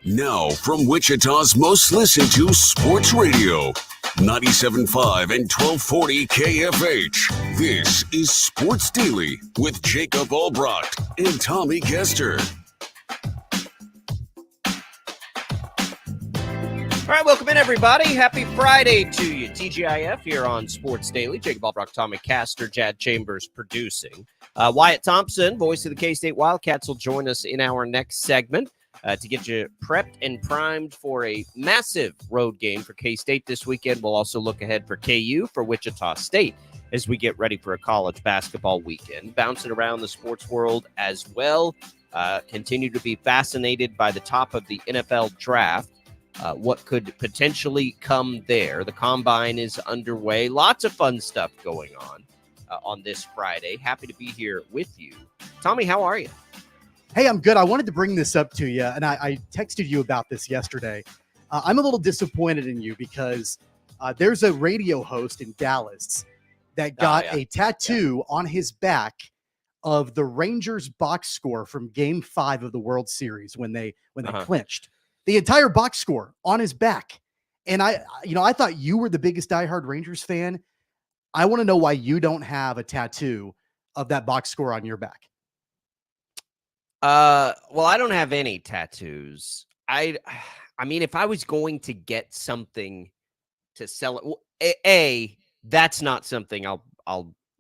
Now, from Wichita's most listened to sports radio, 97.5 and 1240 KFH. This is Sports Daily with Jacob Albracht and Tommy Castor. All right, welcome in, everybody. Happy Friday to you. TGIF here on Sports Daily. Jacob Albracht, Tommy Castor, Jad Chambers producing. Wyatt Thompson, voice of the K-State Wildcats, will join us in our next segment to get you prepped and primed for a massive road game for K-State this weekend. We'll also look ahead for KU for Wichita State as we get ready for a college basketball weekend. Bouncing around the sports world as well. Continue to be fascinated by the top of the NFL draft. What could potentially come there. The combine is underway. Lots of fun stuff going on this Friday. Happy to be here with you. Tommy, how are you? Hey, I'm good. I wanted to bring this up to you, and I texted you about this yesterday. I'm a little disappointed in you because there's a radio host in Dallas that got a tattoo on his back of the Rangers box score from Game 5 of the World Series when they clinched. The entire box score on his back. And I thought you were the biggest diehard Rangers fan. I want to know why you don't have a tattoo of that box score on your back. Well, I don't have any tattoos. I mean, if I was going to get something to sell it, that's not something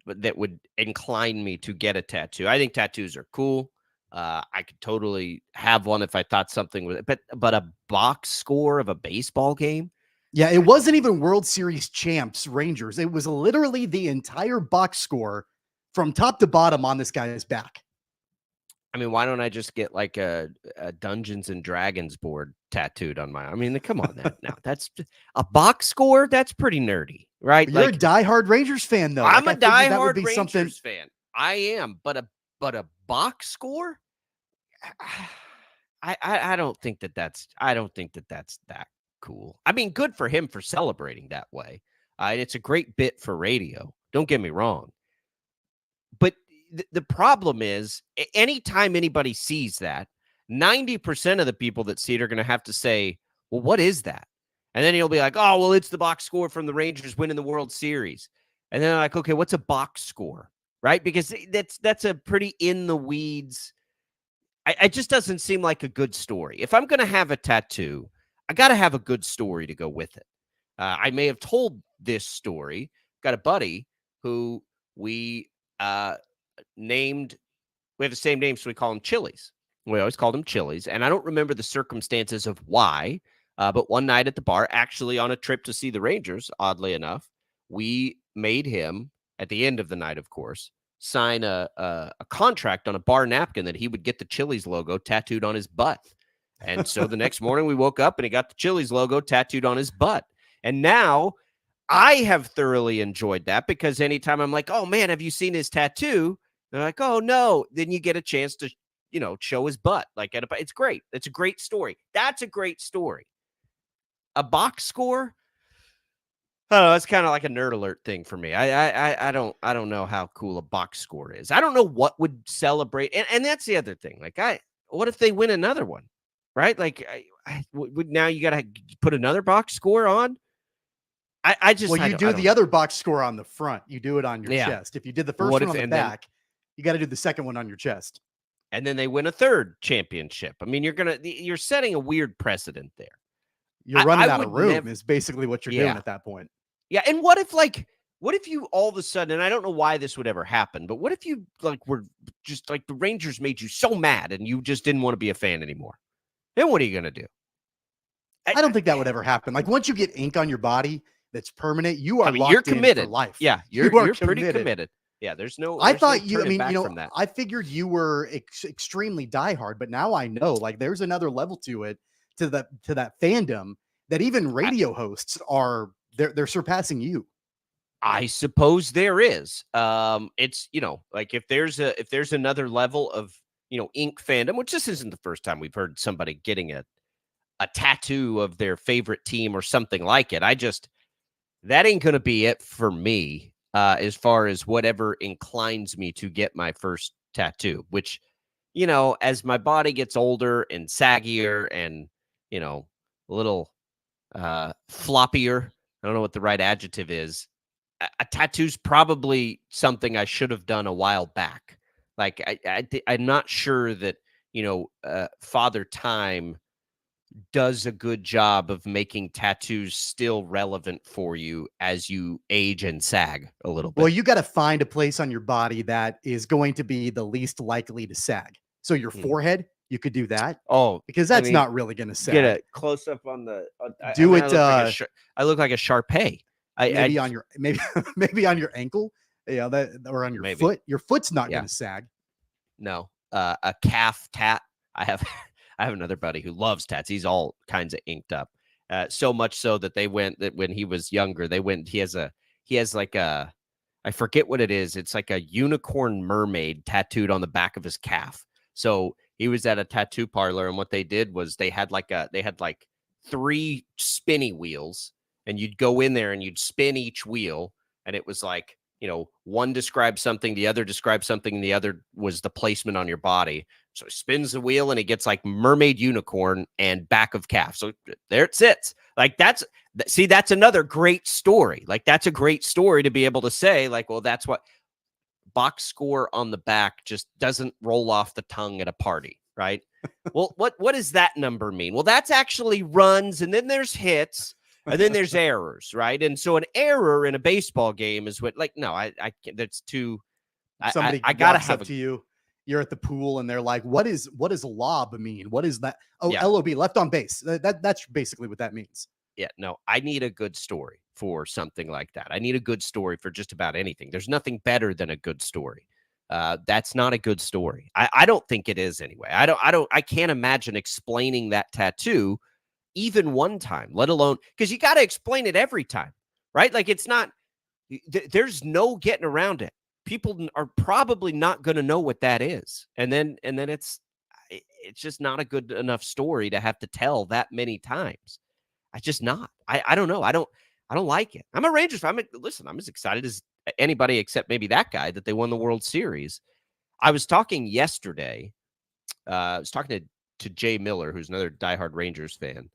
that would incline me to get a tattoo. I think tattoos are cool. I could totally have one if I thought something was, but a box score of a baseball game. Yeah, it wasn't even World Series champs Rangers. It was literally the entire box score from top to bottom on this guy's back. I mean, why don't I just get like a Dungeons and Dragons board tattooed on my? I mean, come on, now that's a box score. That's pretty nerdy, right? You're a diehard Rangers fan, though. I'm a diehard Rangers fan. I am, but a box score. I don't think that's that cool. I mean, good for him for celebrating that way. It's a great bit for radio. Don't get me wrong. But the problem is, anytime anybody sees that, 90% of the people that see it are going to have to say, well, what is that? And then he'll be like, oh, well, it's the box score from the Rangers winning the World Series. And then I'm like, okay, what's a box score? Right? Because that's a pretty in the weeds. It just doesn't seem like a good story. If I'm going to have a tattoo, I got to have a good story to go with it. I may have told this story. Got a buddy who we named. We have the same name, so we call him Chili's. We always called him Chili's. And I don't remember the circumstances of why, but one night at the bar, actually on a trip to see the Rangers, oddly enough, we made him, at the end of the night, of course, sign a contract on a bar napkin that he would get the Chili's logo tattooed on his butt. And so the next morning we woke up and he got the Chili's logo tattooed on his butt. And now I have thoroughly enjoyed that because anytime I'm like, oh man, have you seen his tattoo? They're like, oh no. Then you get a chance to, show his butt. It's great. It's a great story. That's a great story. A box score. Oh, it's kind of like a nerd alert thing for me. I don't know how cool a box score is. I don't know what would celebrate, and that's the other thing. Like, what if they win another one, right? Like, now you got to put another box score on. You do the other box score on the front. You do it on your chest. If you did the first one on the back, you got to do the second one on your chest. And then they win a third championship. I mean, you're setting a weird precedent there. You're running out of room is basically what you're doing at that point. Yeah. And what if you all of a sudden, and I don't know why this would ever happen, but what if you were just like the Rangers made you so mad and you just didn't want to be a fan anymore? Then what are you going to do? I don't think that would ever happen. Like once you get ink on your body that's permanent, you're committed in for life. Yeah. You're pretty committed. Yeah. There's no from that. I figured you were extremely diehard, but now I know there's another level to it, to that fandom that even radio hosts are, they're surpassing you. I suppose there is. It's, if there's another level of, ink fandom, which this isn't the first time we've heard somebody getting a tattoo of their favorite team or something like it. That ain't going to be it for me, as far as whatever inclines me to get my first tattoo, which, as my body gets older and saggier and a little floppier. I don't know what the right adjective is. A tattoo's probably something I should have done a while back. Like I'm not sure that Father Time does a good job of making tattoos still relevant for you as you age and sag a little bit. Well, you got to find a place on your body that is going to be the least likely to sag. So your forehead, you could do that. Oh, because that's not really going to sag. Get a close up on the. Do it. I look like a Sharpei. Maybe on your maybe on your ankle, that or on your foot. Your foot's not going to sag. No, a calf tat. I have another buddy who loves tats. He's all kinds of inked up. So much so that when he was younger, he has like a, I forget what it is. It's like a unicorn mermaid tattooed on the back of his calf. So he was at a tattoo parlor, and what they did was they had like 3 spinny wheels, and you'd go in there and you'd spin each wheel, and it was like, one described something, the other described something, and the other was the placement on your body. So he spins the wheel and it gets like mermaid, unicorn, and back of calf. So there it sits. Like that's another great story. Like that's a great story to be able to say, like, well, that's what box score on the back just doesn't roll off the tongue at a party, right? Well, what does that number mean? Well, that's actually runs, and then there's hits, and then there's errors, right? And so an error in a baseball game is what, like, no, I can't. That's too. Somebody I gotta have to you. You're at the pool and they're like, what does lob mean? What is that? Oh, yeah. LOB, left on base. That's basically what that means. Yeah, no, I need a good story for something like that. I need a good story for just about anything. There's nothing better than a good story. That's not a good story. I don't think it is anyway. I can't imagine explaining that tattoo even one time, let alone, because you got to explain it every time, right? Like it's not, there's no getting around it. People are probably not going to know what that is. And then it's just not a good enough story to have to tell that many times. I just not. I don't know. I don't like it. I'm a Rangers fan. Listen, I'm as excited as anybody except maybe that guy that they won the World Series. I was talking yesterday. I was talking to Jay Miller, who's another diehard Rangers fan.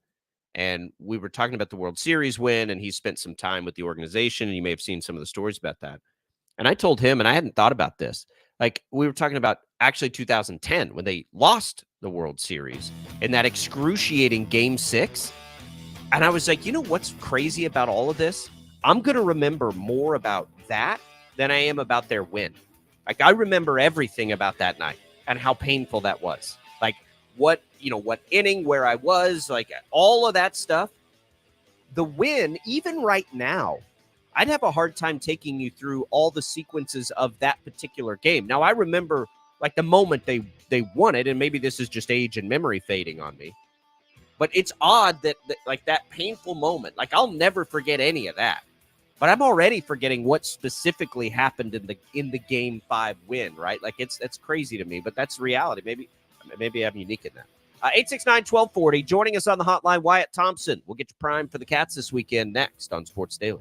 And we were talking about the World Series win, and he spent some time with the organization, and you may have seen some of the stories about that. And I told him, and I hadn't thought about this, like we were talking about actually 2010 when they lost the World Series in that excruciating Game 6. And I was like, you know what's crazy about all of this? I'm going to remember more about that than I am about their win. Like I remember everything about that night and how painful that was. Like what inning, where I was, like all of that stuff. The win, even right now, I'd have a hard time taking you through all the sequences of that particular game. Now, I remember like the moment they won it, and maybe this is just age and memory fading on me. But it's odd that like that painful moment, like I'll never forget any of that. But I'm already forgetting what specifically happened in the Game 5 win, right? Like it's crazy to me, but that's reality. Maybe I'm unique in that. 869-1240. Joining us on the hotline, Wyatt Thompson. We'll get you primed for the Cats this weekend next on Sports Daily.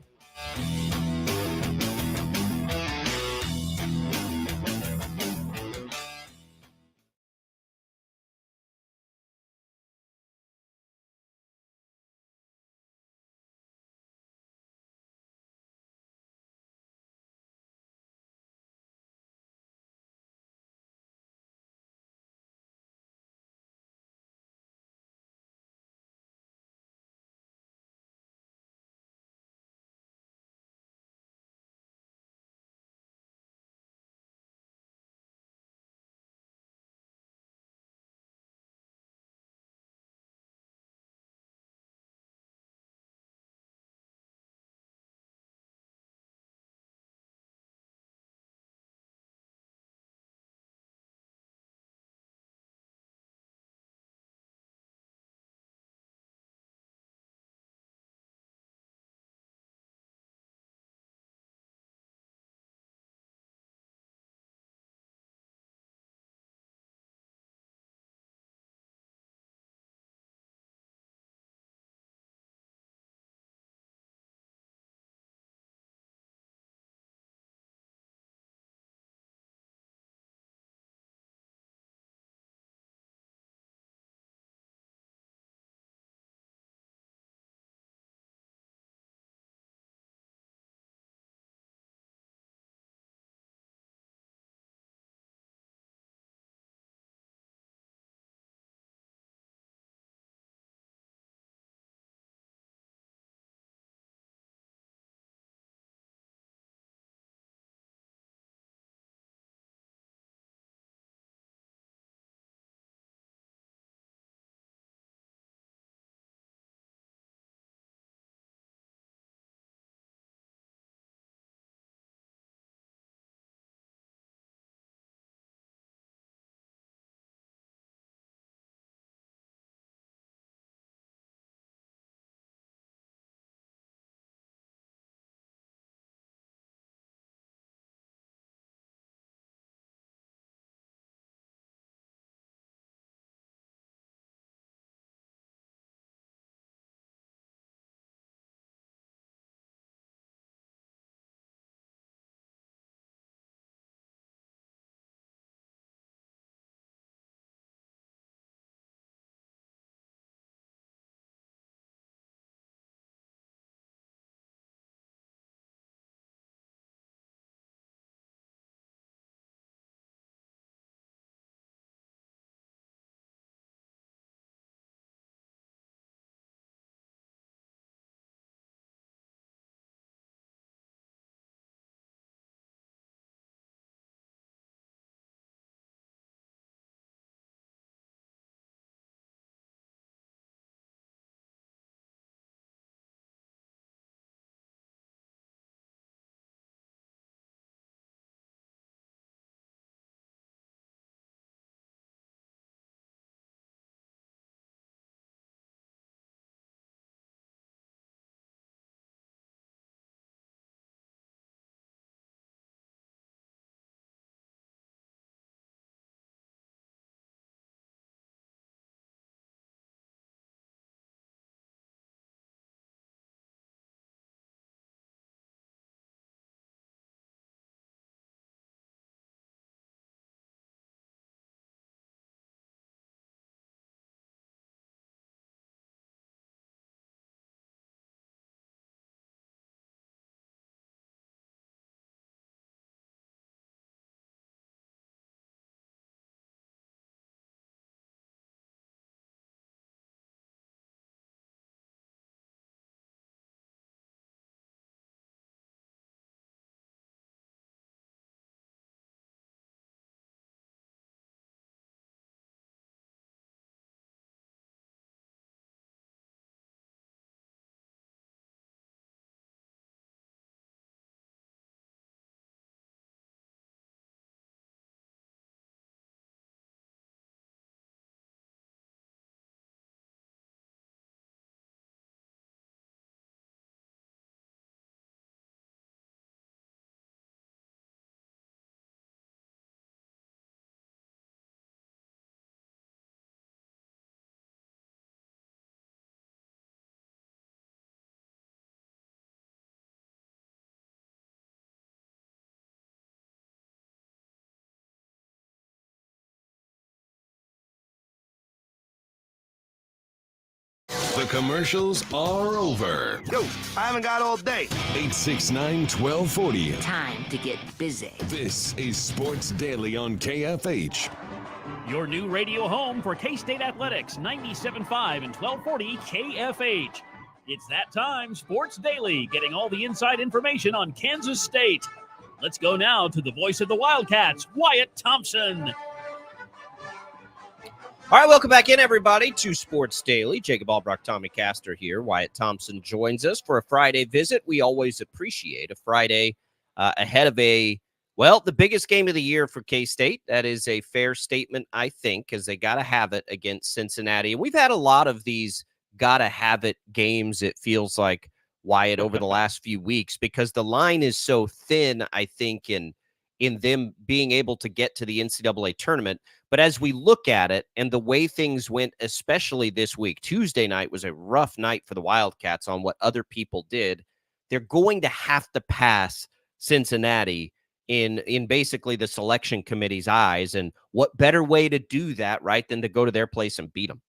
The commercials are over. Yo, I haven't got all day. 869-1240. Time to get busy. This is Sports Daily on KFH. Your new radio home for K-State Athletics, 97.5 and 1240 KFH. It's that time, Sports Daily, getting all the inside information on Kansas State. Let's go now to the voice of the Wildcats, Wyatt Thompson. All right, welcome back in, everybody, to Sports Daily. Jacob Albracht, Tommy Castor here. Wyatt Thompson joins us for a Friday visit. We always appreciate a Friday ahead of the biggest game of the year for K-State. That is a fair statement, I think, because they got to have it against Cincinnati. And we've had a lot of these got-to-have-it games, it feels like, Wyatt, over the last few weeks, because the line is so thin, I think, in them being able to get to the NCAA tournament. But as we look at it and the way things went, especially this week, Tuesday night was a rough night for the Wildcats on what other people did. They're going to have to pass Cincinnati in basically the selection committee's eyes. And what better way to do that, right, than to go to their place and beat them?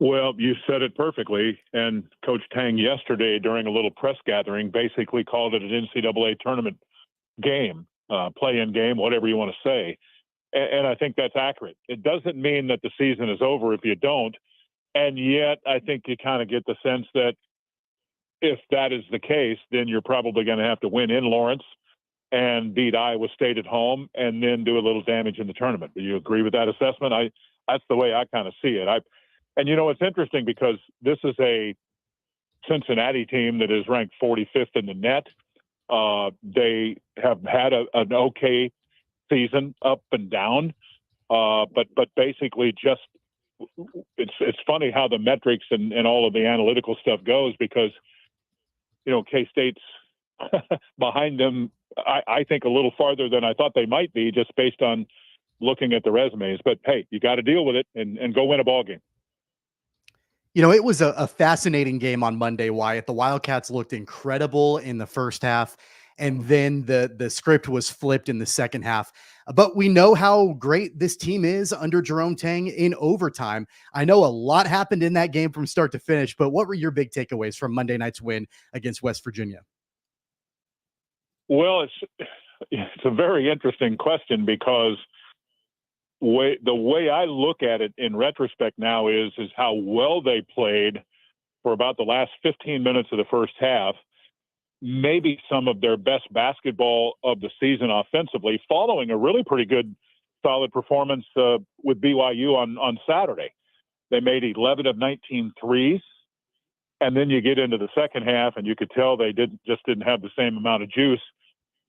Well, you said it perfectly. And Coach Tang yesterday during a little press gathering basically called it an NCAA tournament game, play-in game, whatever you want to say. And I think that's accurate. It doesn't mean that the season is over if you don't. And yet I think you kind of get the sense that if that is the case, then you're probably going to have to win in Lawrence and beat Iowa State at home and then do a little damage in the tournament. Do you agree with that assessment? That's the way I kind of see it. And it's interesting because this is a Cincinnati team that is ranked 45th in the net. They have had an okay season, up and down, but basically just it's funny how the metrics and all of the analytical stuff goes, because K-State's behind them, I think, a little farther than I thought they might be, just based on looking at the resumes. But hey, you got to deal with it and go win a ball game. It was a fascinating game on Monday, Wyatt. The Wildcats looked incredible in the first half, and then the script was flipped in the second half. But we know how great this team is under Jerome Tang in overtime. I know a lot happened in that game from start to finish, but what were your big takeaways from Monday night's win against West Virginia? Well, it's a very interesting question, because the way I look at it in retrospect now is how well they played for about the last 15 minutes of the first half. Maybe some of their best basketball of the season offensively, following a really pretty good, solid performance with BYU on Saturday. They made 11 of 19 threes, and then you get into the second half, and you could tell they didn't have the same amount of juice.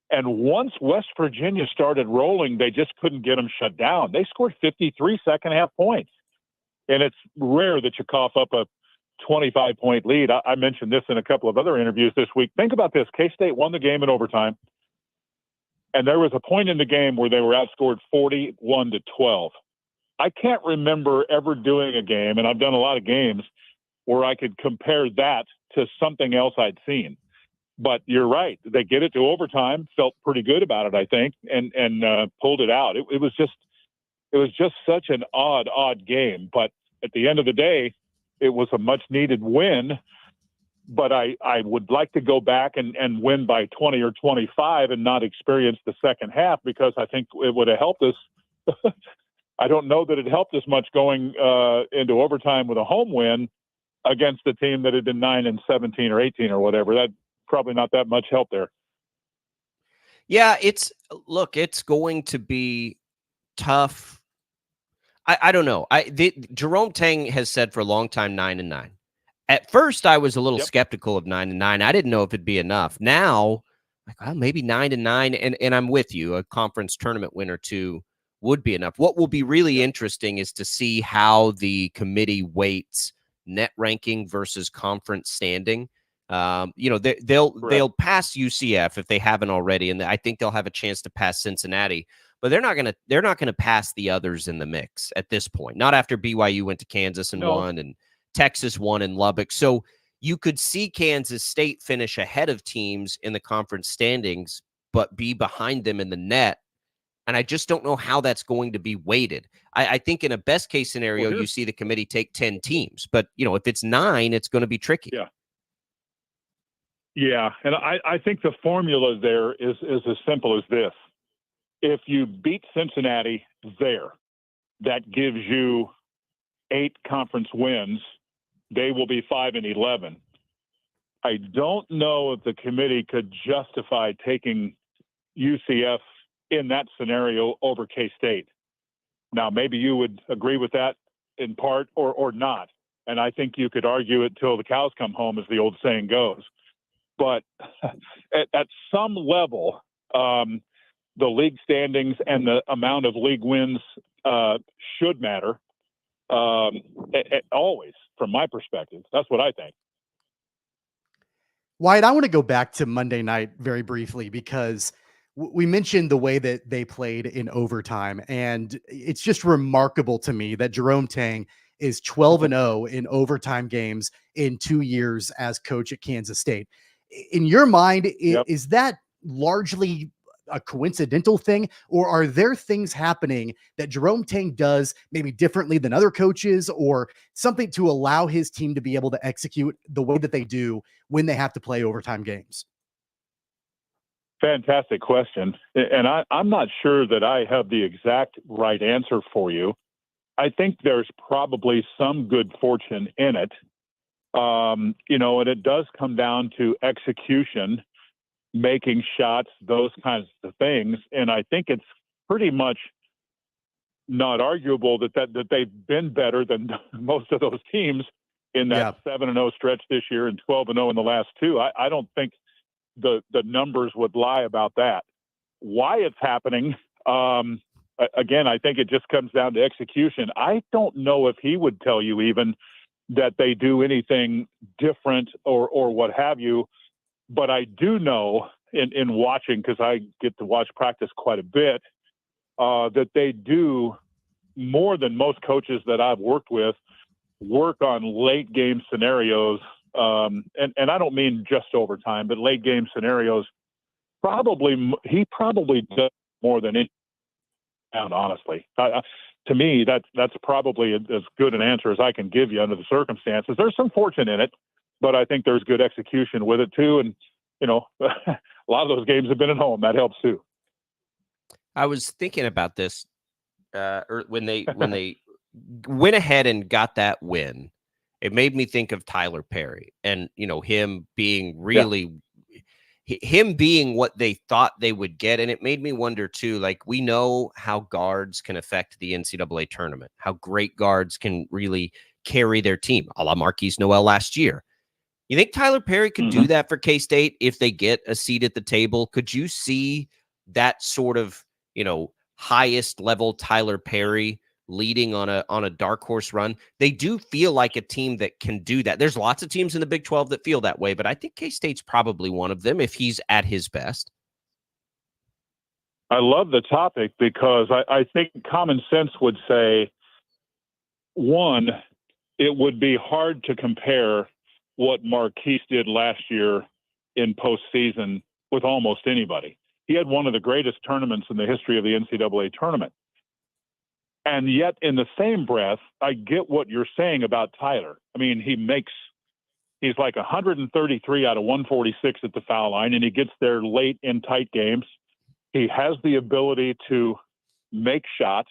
And once West Virginia started rolling, they just couldn't get them shut down. They scored 53 second-half points, and it's rare that you cough up a 25-point lead. I mentioned this in a couple of other interviews this week. Think about this. K-State won the game in overtime, and there was a point in the game where they were outscored 41-12. I can't remember ever doing a game, and I've done a lot of games, where I could compare that to something else I'd seen. But you're right. They get it to overtime, felt pretty good about it, I think, and pulled it out. It was just such an odd game. But at the end of the day, it was a much needed win. But I would like to go back and win by 20 or 25 and not experience the second half, because I think it would have helped us. I don't know that it helped us much going into overtime with a home win against a team that had been 9-17 or 18 or whatever. That probably not that much help there. Yeah, it's going to be tough. I don't know. Jerome Tang has said for a long time 9-9. At first, I was a little skeptical of 9-9. I didn't know if it'd be enough. Now, maybe 9-9, and I'm with you. A conference tournament win or two would be enough. What will be really interesting is to see how the committee weights net ranking versus conference standing. They'll pass UCF if they haven't already, and I think they'll have a chance to pass Cincinnati. But they're not gonna pass the others in the mix at this point. Not after BYU went to Kansas and won, and Texas won in Lubbock. So you could see Kansas State finish ahead of teams in the conference standings, but be behind them in the net. And I just don't know how that's going to be weighted. I think in a best case scenario, you see the committee take 10 teams. But, if it's 9, it's going to be tricky. Yeah. Yeah. And I think the formula there is as simple as this. If you beat Cincinnati there, that gives you 8 conference wins. They will be 5-11. I don't know if the committee could justify taking UCF in that scenario over K-State. Now, maybe you would agree with that in part or not. And I think you could argue it till the cows come home, as the old saying goes. But at some level, the league standings and the amount of league wins should matter always, from my perspective. That's what I think. Wyatt, I want to go back to Monday night very briefly because we mentioned the way that they played in overtime, and it's just remarkable to me that Jerome Tang is 12-0 in overtime games in 2 years as coach at Kansas State. In your mind, is that largely a coincidental thing, or are there things happening that Jerome Tang does maybe differently than other coaches, or something to allow his team to be able to execute the way that they do when they have to play overtime games? Fantastic question. And I'm not sure that I have the exact right answer for you. I think there's probably some good fortune in it. And it does come down to execution, making shots, those kinds of things. And I think it's pretty much not arguable that they've been better than most of those teams in that 7-0 stretch this year and 12-0 in the last 2. I don't think the numbers would lie about that. Why it's happening, again, I think it just comes down to execution. I don't know if he would tell you even that they do anything different or what have you. But I do know in watching, because I get to watch practice quite a bit, that they do more than most coaches that I've worked with work on late game scenarios. And I don't mean just overtime, but late game scenarios. He probably does more than any, honestly. To me, that's probably as good an answer as I can give you under the circumstances. There's some fortune in it, but I think there's good execution with it too. And, a lot of those games have been at home. That helps too. I was thinking about this when they went ahead and got that win. It made me think of Tyler Perry and, him being him being what they thought they would get. And it made me wonder too, like, we know how guards can affect the NCAA tournament, how great guards can really carry their team, a la Marquise Noel last year. You think Tyler Perry could do that for K-State if they get a seat at the table? Could you see that sort of, highest level Tyler Perry leading on a dark horse run? They do feel like a team that can do that. There's lots of teams in the Big 12 that feel that way, but I think K-State's probably one of them if he's at his best. I love the topic because I think common sense would say, one, it would be hard to compare what Marquise did last year in postseason with almost anybody. He had one of the greatest tournaments in the history of the NCAA tournament. And yet, in the same breath, I get what you're saying about Tyler. I mean, he's like 133 out of 146 at the foul line, and he gets there late in tight games. He has the ability to make shots.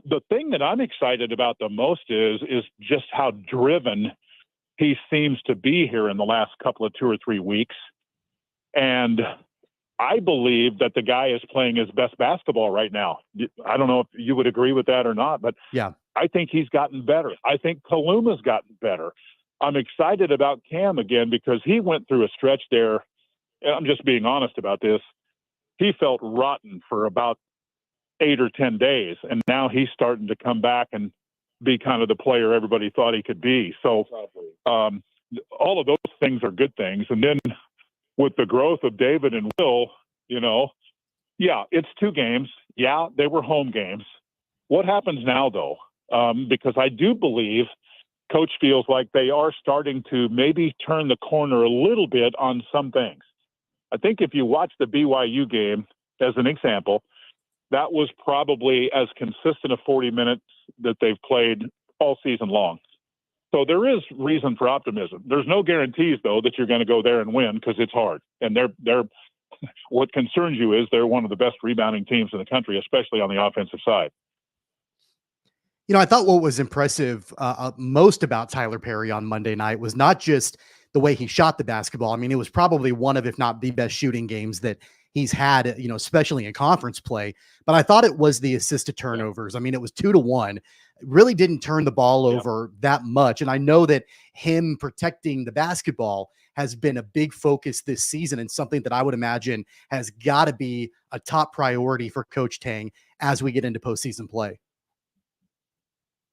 The thing that I'm excited about the most is just how driven he seems to be here in the last couple of 2 or 3 weeks. And I believe that the guy is playing his best basketball right now. I don't know if you would agree with that or not, but yeah, I think he's gotten better. I think Kaluma's gotten better. I'm excited about Cam again because he went through a stretch there, and I'm just being honest about this. He felt rotten for about 8 or 10 days, and now he's starting to come back and be kind of the player everybody thought he could be. So all of those things are good things. And then with the growth of David and Will, it's 2 games. Yeah, they were home games. What happens now, though? Because I do believe Coach feels like they are starting to maybe turn the corner a little bit on some things. I think if you watch the BYU game, as an example, that was probably as consistent a 40 minutes that they've played all season long. So there is reason for optimism. There's no guarantees, though, that you're going to go there and win because it's hard. And they're what concerns you is they're one of the best rebounding teams in the country, especially on the offensive side. You know, I thought what was impressive most about Tyler Perry on Monday night was not just the way he shot the basketball. I mean, it was probably one of, if not the best shooting games that he's had, you know, especially in conference play. But I thought it was the assisted turnovers. I mean, it was 2-1. Really didn't turn the ball over that much. And I know that him protecting the basketball has been a big focus this season and something that I would imagine has got to be a top priority for Coach Tang as we get into postseason play.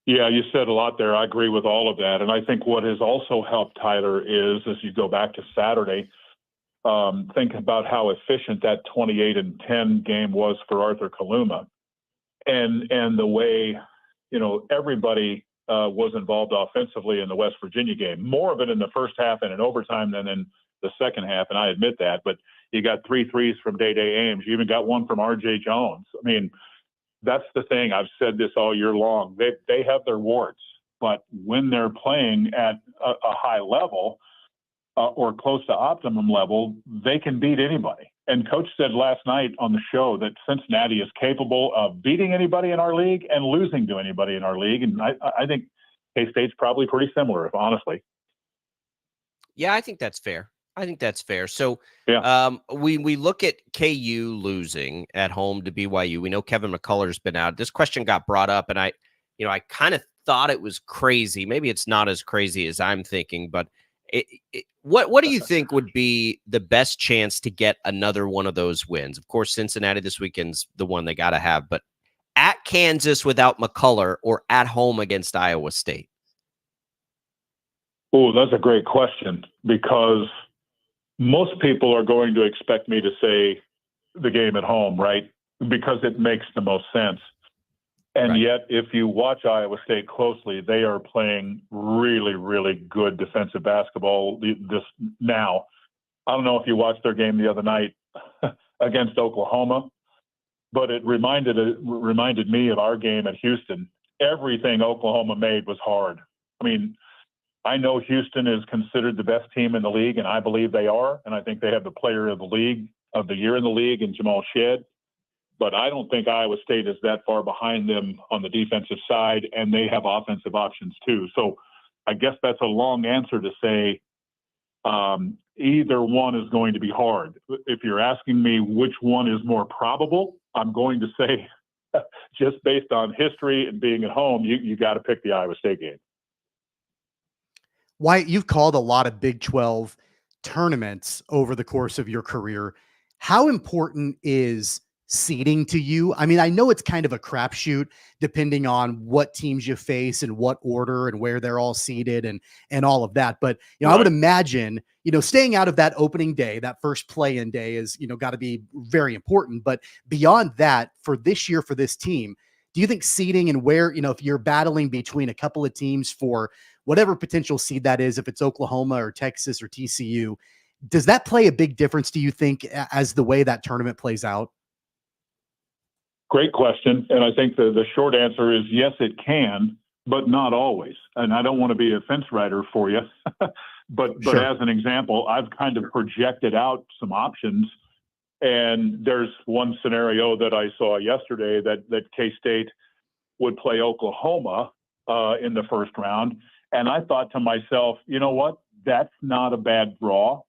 Yeah, you said a lot there. I agree with all of that. And I think what has also helped Tyler is, as you go back to Saturday, think about how efficient that 28-10 game was for Arthur Kaluma, and the way, you know, everybody was involved offensively in the West Virginia game. More of it in the first half and in overtime than in the second half, and I admit that. But you got 3 threes from Day-Day Ames. You even got one from R.J. Jones. I mean, that's the thing. I've said this all year long. They have their warts, but when they're playing at a high level or close to optimum level, they can beat anybody. And Coach said last night on the show that Cincinnati is capable of beating anybody in our league and losing to anybody in our league. And I think K-State's probably pretty similar, honestly. Yeah, I think that's fair. So we look at KU losing at home to BYU. We know Kevin McCullough's been out. This question got brought up, and I kind of thought it was crazy. Maybe it's not as crazy as I'm thinking, but what do you think would be the best chance to get another one of those wins? Of course, Cincinnati this weekend's the one they got to have, but at Kansas without McCullough or at home against Iowa State? Oh, that's a great question, because most people are going to expect me to say the game at home, right? Because it makes the most sense. And yet, if you watch Iowa State closely, they are playing really, really good defensive basketball this now. I don't know if you watched their game the other night against Oklahoma, but it reminded me of our game at Houston. Everything Oklahoma made was hard. I mean, I know Houston is considered the best team in the league, and I believe they are. And I think they have the player of the year in the league in Jamal Shedd. But I don't think Iowa State is that far behind them on the defensive side, and they have offensive options too. So I guess that's a long answer to say either one is going to be hard. If you're asking me which one is more probable, I'm going to say just based on history and being at home, you got to pick the Iowa State game. Wyatt, you've called a lot of Big 12 tournaments over the course of your career. How important is seeding to you? I mean, I know it's kind of a crapshoot depending on what teams you face and what order and where they're all seeded and all of that. But, you know, I would imagine, you know, staying out of that opening day, that first play-in day is, you know, got to be very important. But beyond that, for this year, for this team, do you think seeding and where, you know, if you're battling between a couple of teams for whatever potential seed that is, if it's Oklahoma or Texas or TCU, does that play a big difference, do you think, as the way that tournament plays out? Great question. And I think the short answer is yes, it can, but not always. And I don't want to be a fence rider for you, but Sure. as an example, I've kind of projected out some options. And there's one scenario that I saw yesterday that K-State would play Oklahoma in the first round. And I thought to myself, you know what? That's not a bad draw.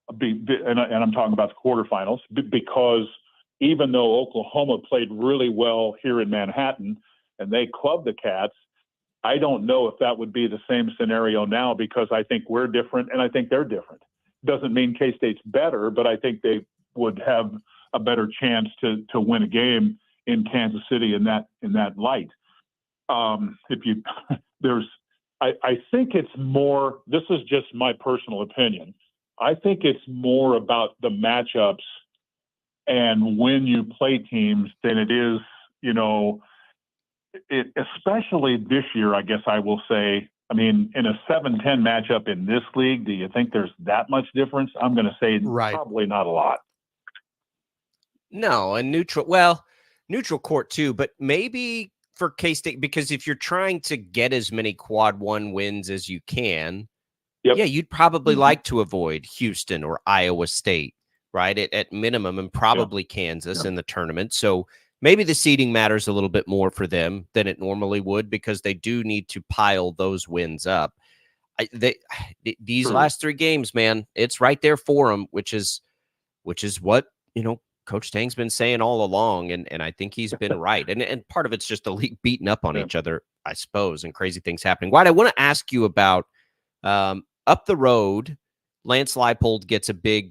And I'm talking about the quarterfinals, because even though Oklahoma played really well here in Manhattan and they clubbed the Cats, I don't know if that would be the same scenario now, because I think we're different and I think they're different. Doesn't mean K-State's better, but I think they would have a better chance to win a game in Kansas City in that light. I think it's more, this is just my personal opinion, I think it's more about the matchups and when you play teams than it is, you know, especially this year, I guess I will say. I mean, in a 7-10 matchup in this league, do you think there's that much difference? I'm going to say probably not a lot. No, and neutral. Well, neutral court too, but maybe for K-State, because if you're trying to get as many quad one wins as you can, yeah, you'd probably like to avoid Houston or Iowa State, right? At minimum, and probably Kansas in the tournament. So maybe the seeding matters a little bit more for them than it normally would, because they do need to pile those wins up. These last 3 games, man, it's right there for them, which is what, Coach Tang's been saying all along, and I think he's been right. And part of it's just the league beating up on each other, I suppose, and crazy things happening. Wyatt, I want to ask you about up the road, Lance Leipold gets a big,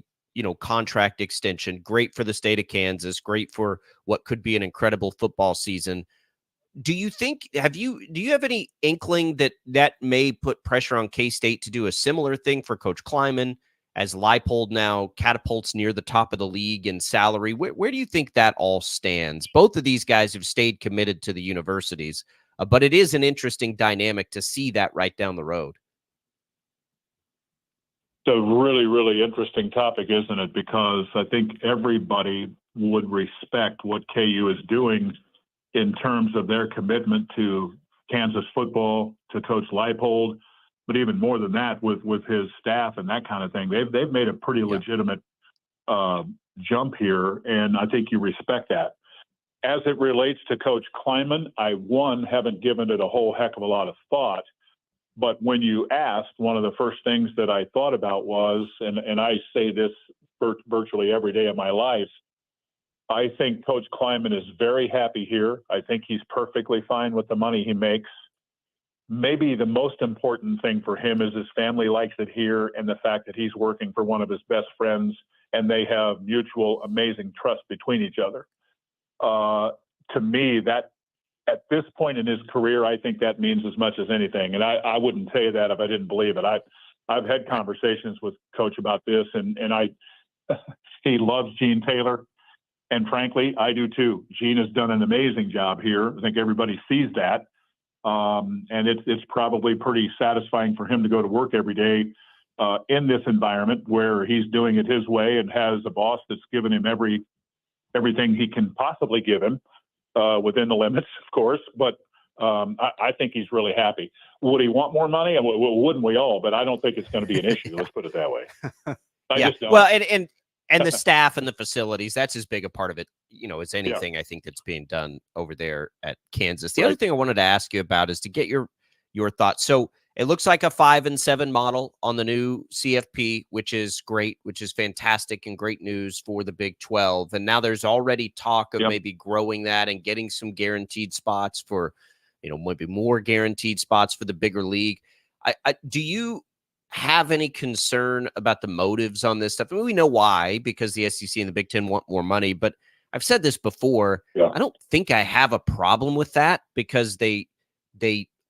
contract extension. Great for the state of Kansas. Great for what could be an incredible football season. Do you have any inkling that may put pressure on K-State to do a similar thing for Coach Kleiman, as Leipold now catapults near the top of the league in salary? Where do you think that all stands? Both of these guys have stayed committed to the universities, but it is an interesting dynamic to see that right down the road. It's a really, really interesting topic, isn't it? Because I think everybody would respect what KU is doing in terms of their commitment to Kansas football, to Coach Leipold, but even more than that, with his staff and that kind of thing. They've made a pretty legitimate jump here, and I think you respect that. As it relates to Coach Kleiman, I haven't given it a whole heck of a lot of thought. But when you asked, one of the first things that I thought about was, and I say this virtually every day of my life, I think Coach Kleiman is very happy here. I think he's perfectly fine with the money he makes. Maybe the most important thing for him is his family likes it here, and the fact that he's working for one of his best friends, and they have mutual amazing trust between each other. To me, that at this point in his career, I think that means as much as anything. And I wouldn't say that if I didn't believe it. I've had conversations with Coach about this, and he loves Gene Taylor. And frankly, I do too. Gene has done an amazing job here. I think everybody sees that. And it's probably pretty satisfying for him to go to work every day in this environment where he's doing it his way and has a boss that's given him everything he can possibly give him within the limits, of course. But I think he's really happy. Would he want more money? Wouldn't we all? But I don't think it's going to be an issue. Let's put it that way. I just don't. Well, and the staff and the facilities, that's as big a part of it, as anything I think that's being done over there at Kansas. The other thing I wanted to ask you about is to get your thoughts. So it looks like a 5-7 model on the new CFP, which is great, which is fantastic and great news for the Big 12. And now there's already talk of maybe growing that and getting some guaranteed spots for, maybe more guaranteed spots for the bigger league. Do you have any concern about the motives on this stuff? I mean, we know why, because the SEC and the Big Ten want more money, but I've said this before. I don't think I have a problem with that, because they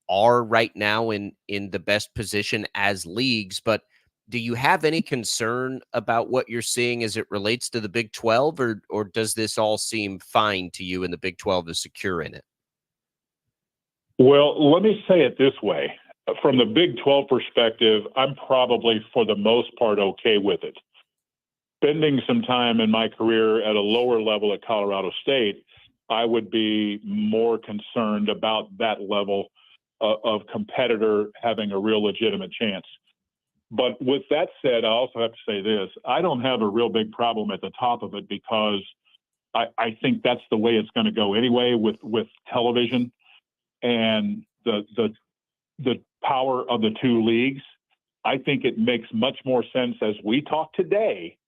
are right now in the best position as leagues. But do you have any concern about what you're seeing as it relates to the Big 12, or does this all seem fine to you and the Big 12 is secure in it? Well, let me say it this way. From the Big 12 perspective, I'm probably, for the most part, okay with it. Spending some time in my career at a lower level at Colorado State, I would be more concerned about that level of competitor having a real legitimate chance. But with that said, I also have to say this. I don't have a real big problem at the top of it, because I think that's the way it's going to go anyway with television and the power of the two leagues. I think it makes much more sense, as we talk today,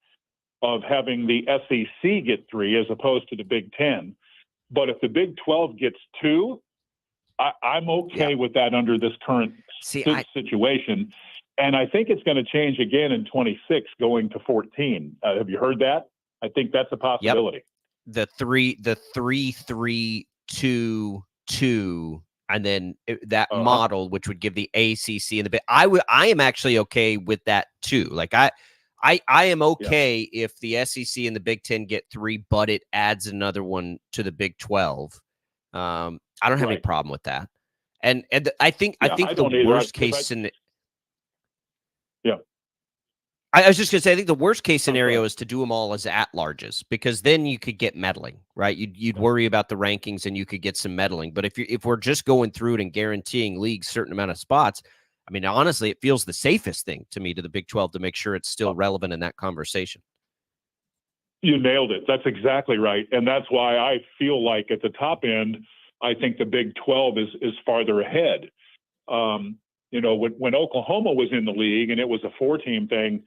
of having the SEC get 3 as opposed to the Big 10. But if the Big 12 gets 2, I'm okay with that under this current situation. And I think it's going to change again in 26, going to 14. Have you heard that? I think that's a possibility. The 3-3-2-2. And then that model, which would give the ACC and the Big, I am actually okay with that too. Like I am okay if the SEC and the Big 10 get 3, but it adds another one to the Big 12. I don't have any problem with that. And I think the worst case scenario. I was just going to say, I think the worst case scenario is to do them all as at-larges, because then you could get meddling, right? You'd worry about the rankings and you could get some meddling. But if we're just going through it and guaranteeing leagues certain amount of spots, I mean, honestly, it feels the safest thing to me to the Big 12 to make sure it's still relevant in that conversation. You nailed it. That's exactly right. And that's why I feel like at the top end, I think the Big 12 is farther ahead. When Oklahoma was in the league and it was a 4-team thing,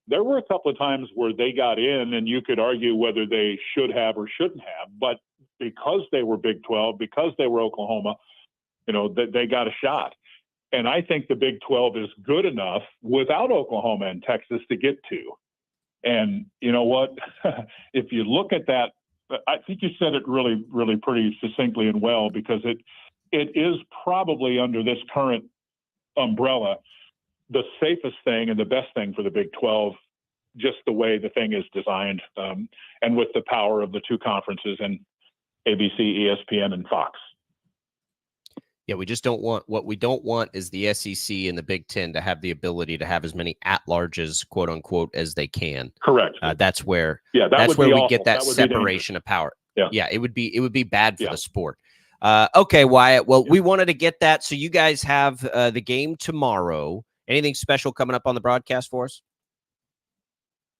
there were a couple of times where they got in and you could argue whether they should have or shouldn't have. But because they were Big 12, because they were Oklahoma, they got a shot. And I think the Big 12 is good enough without Oklahoma and Texas to get to. And you know what? If you look at that, I think you said it really, really pretty succinctly and well, because it is probably under this current umbrella the safest thing and the best thing for the Big 12, just the way the thing is designed, and with the power of the two conferences and ABC, ESPN, and Fox. Yeah, we don't want is the SEC and the Big Ten to have the ability to have as many at-larges, quote unquote, as they can. Correct. That's where we get that separation of power. Yeah, it would be bad for the sport. Okay, Wyatt. Well, we wanted to get that. So you guys have the game tomorrow. Anything special coming up on the broadcast for us?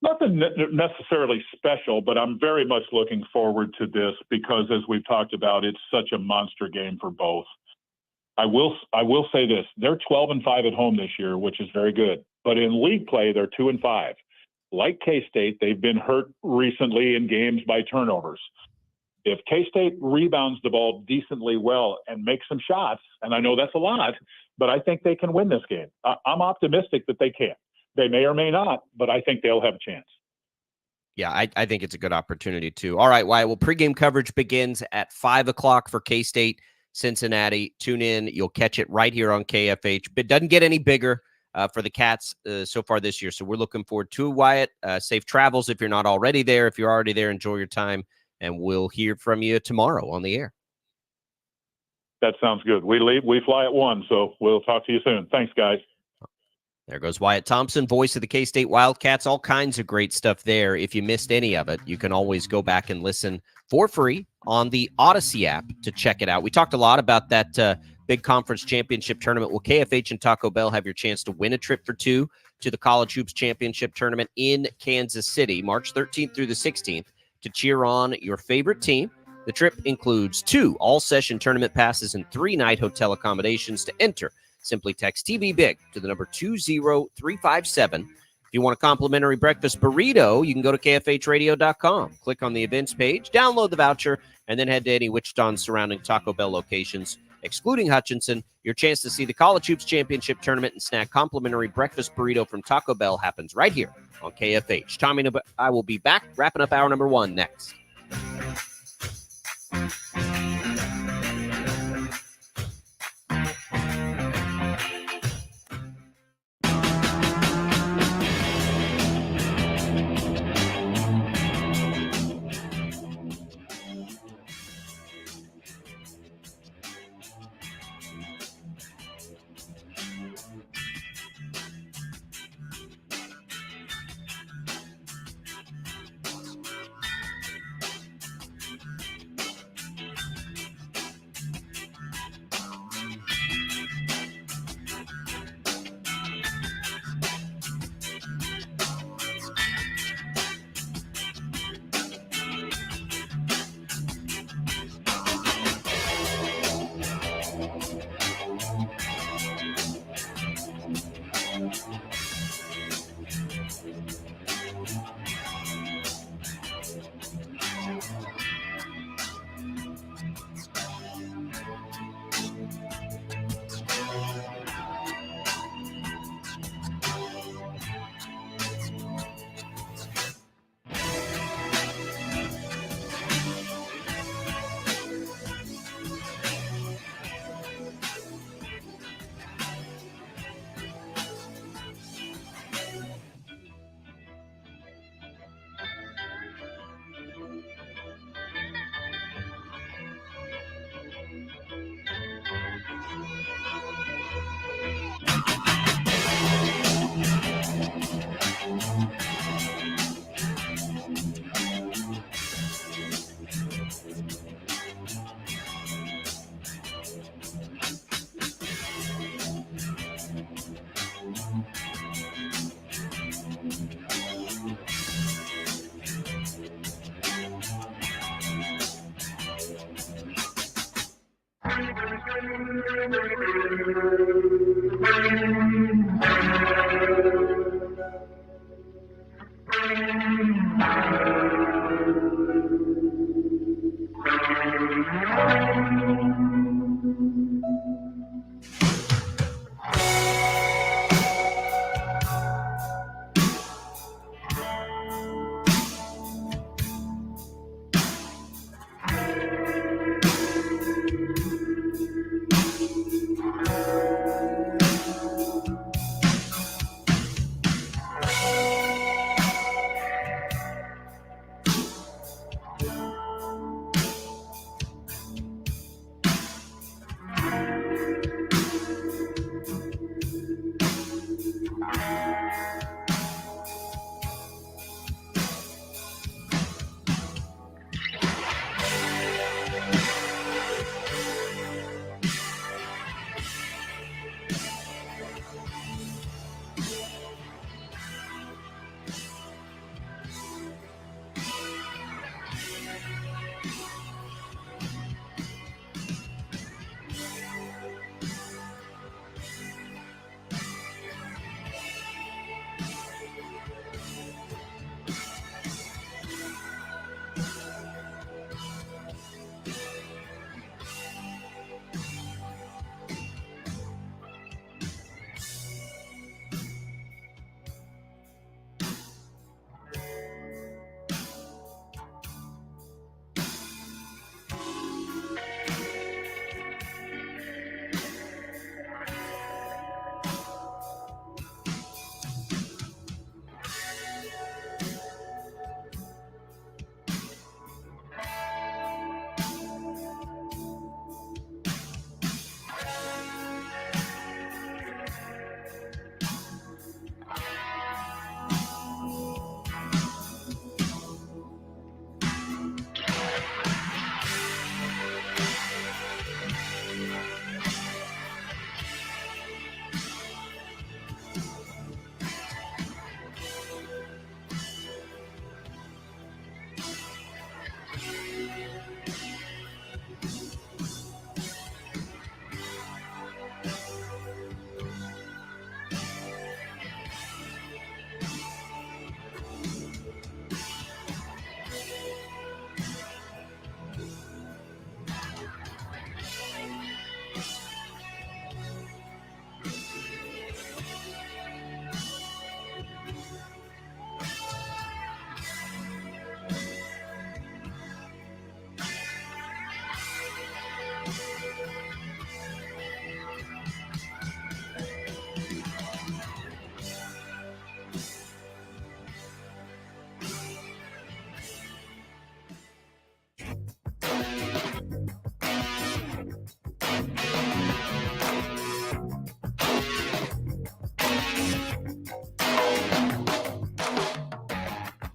Nothing necessarily special, but I'm very much looking forward to this because, as we've talked about, it's such a monster game for both. I will say this: they're 12-5 at home this year, which is very good. But in league play, they're 2-5. Like K-State, they've been hurt recently in games by turnovers. If K-State rebounds the ball decently well and makes some shots, and I know that's a lot, but I think they can win this game. I'm optimistic that they can. They may or may not, but I think they'll have a chance. Yeah, I think it's a good opportunity too. All right, Wyatt. Well, pregame coverage begins at 5 o'clock for K-State, Cincinnati. Tune in. You'll catch it right here on KFH. It doesn't get any bigger for the Cats so far this year, so we're looking forward to it, Wyatt. Safe travels if you're not already there. If you're already there, enjoy your time, and we'll hear from you tomorrow on the air. That sounds good. We fly at 1, so we'll talk to you soon. Thanks, guys. There goes Wyatt Thompson, voice of the K-State Wildcats. All kinds of great stuff there. If you missed any of it, you can always go back and listen for free on the Odyssey app to check it out. We talked a lot about that big conference championship tournament. Well, KFH and Taco Bell have your chance to win a trip for 2 to the College Hoops Championship Tournament in Kansas City, March 13th through the 16th, to cheer on your favorite team. The trip includes 2 all-session tournament passes and 3 night hotel accommodations. To enter, simply text TV Big to the number 20357. If you want a complimentary breakfast burrito, you can go to KFHradio.com. Click on the events page, download the voucher, and then head to any Wichita and surrounding Taco Bell locations, excluding Hutchinson. Your chance to see the College Hoops Championship Tournament and snack complimentary breakfast burrito from Taco Bell happens right here on KFH. Tommy and I will be back wrapping up hour number 1 next.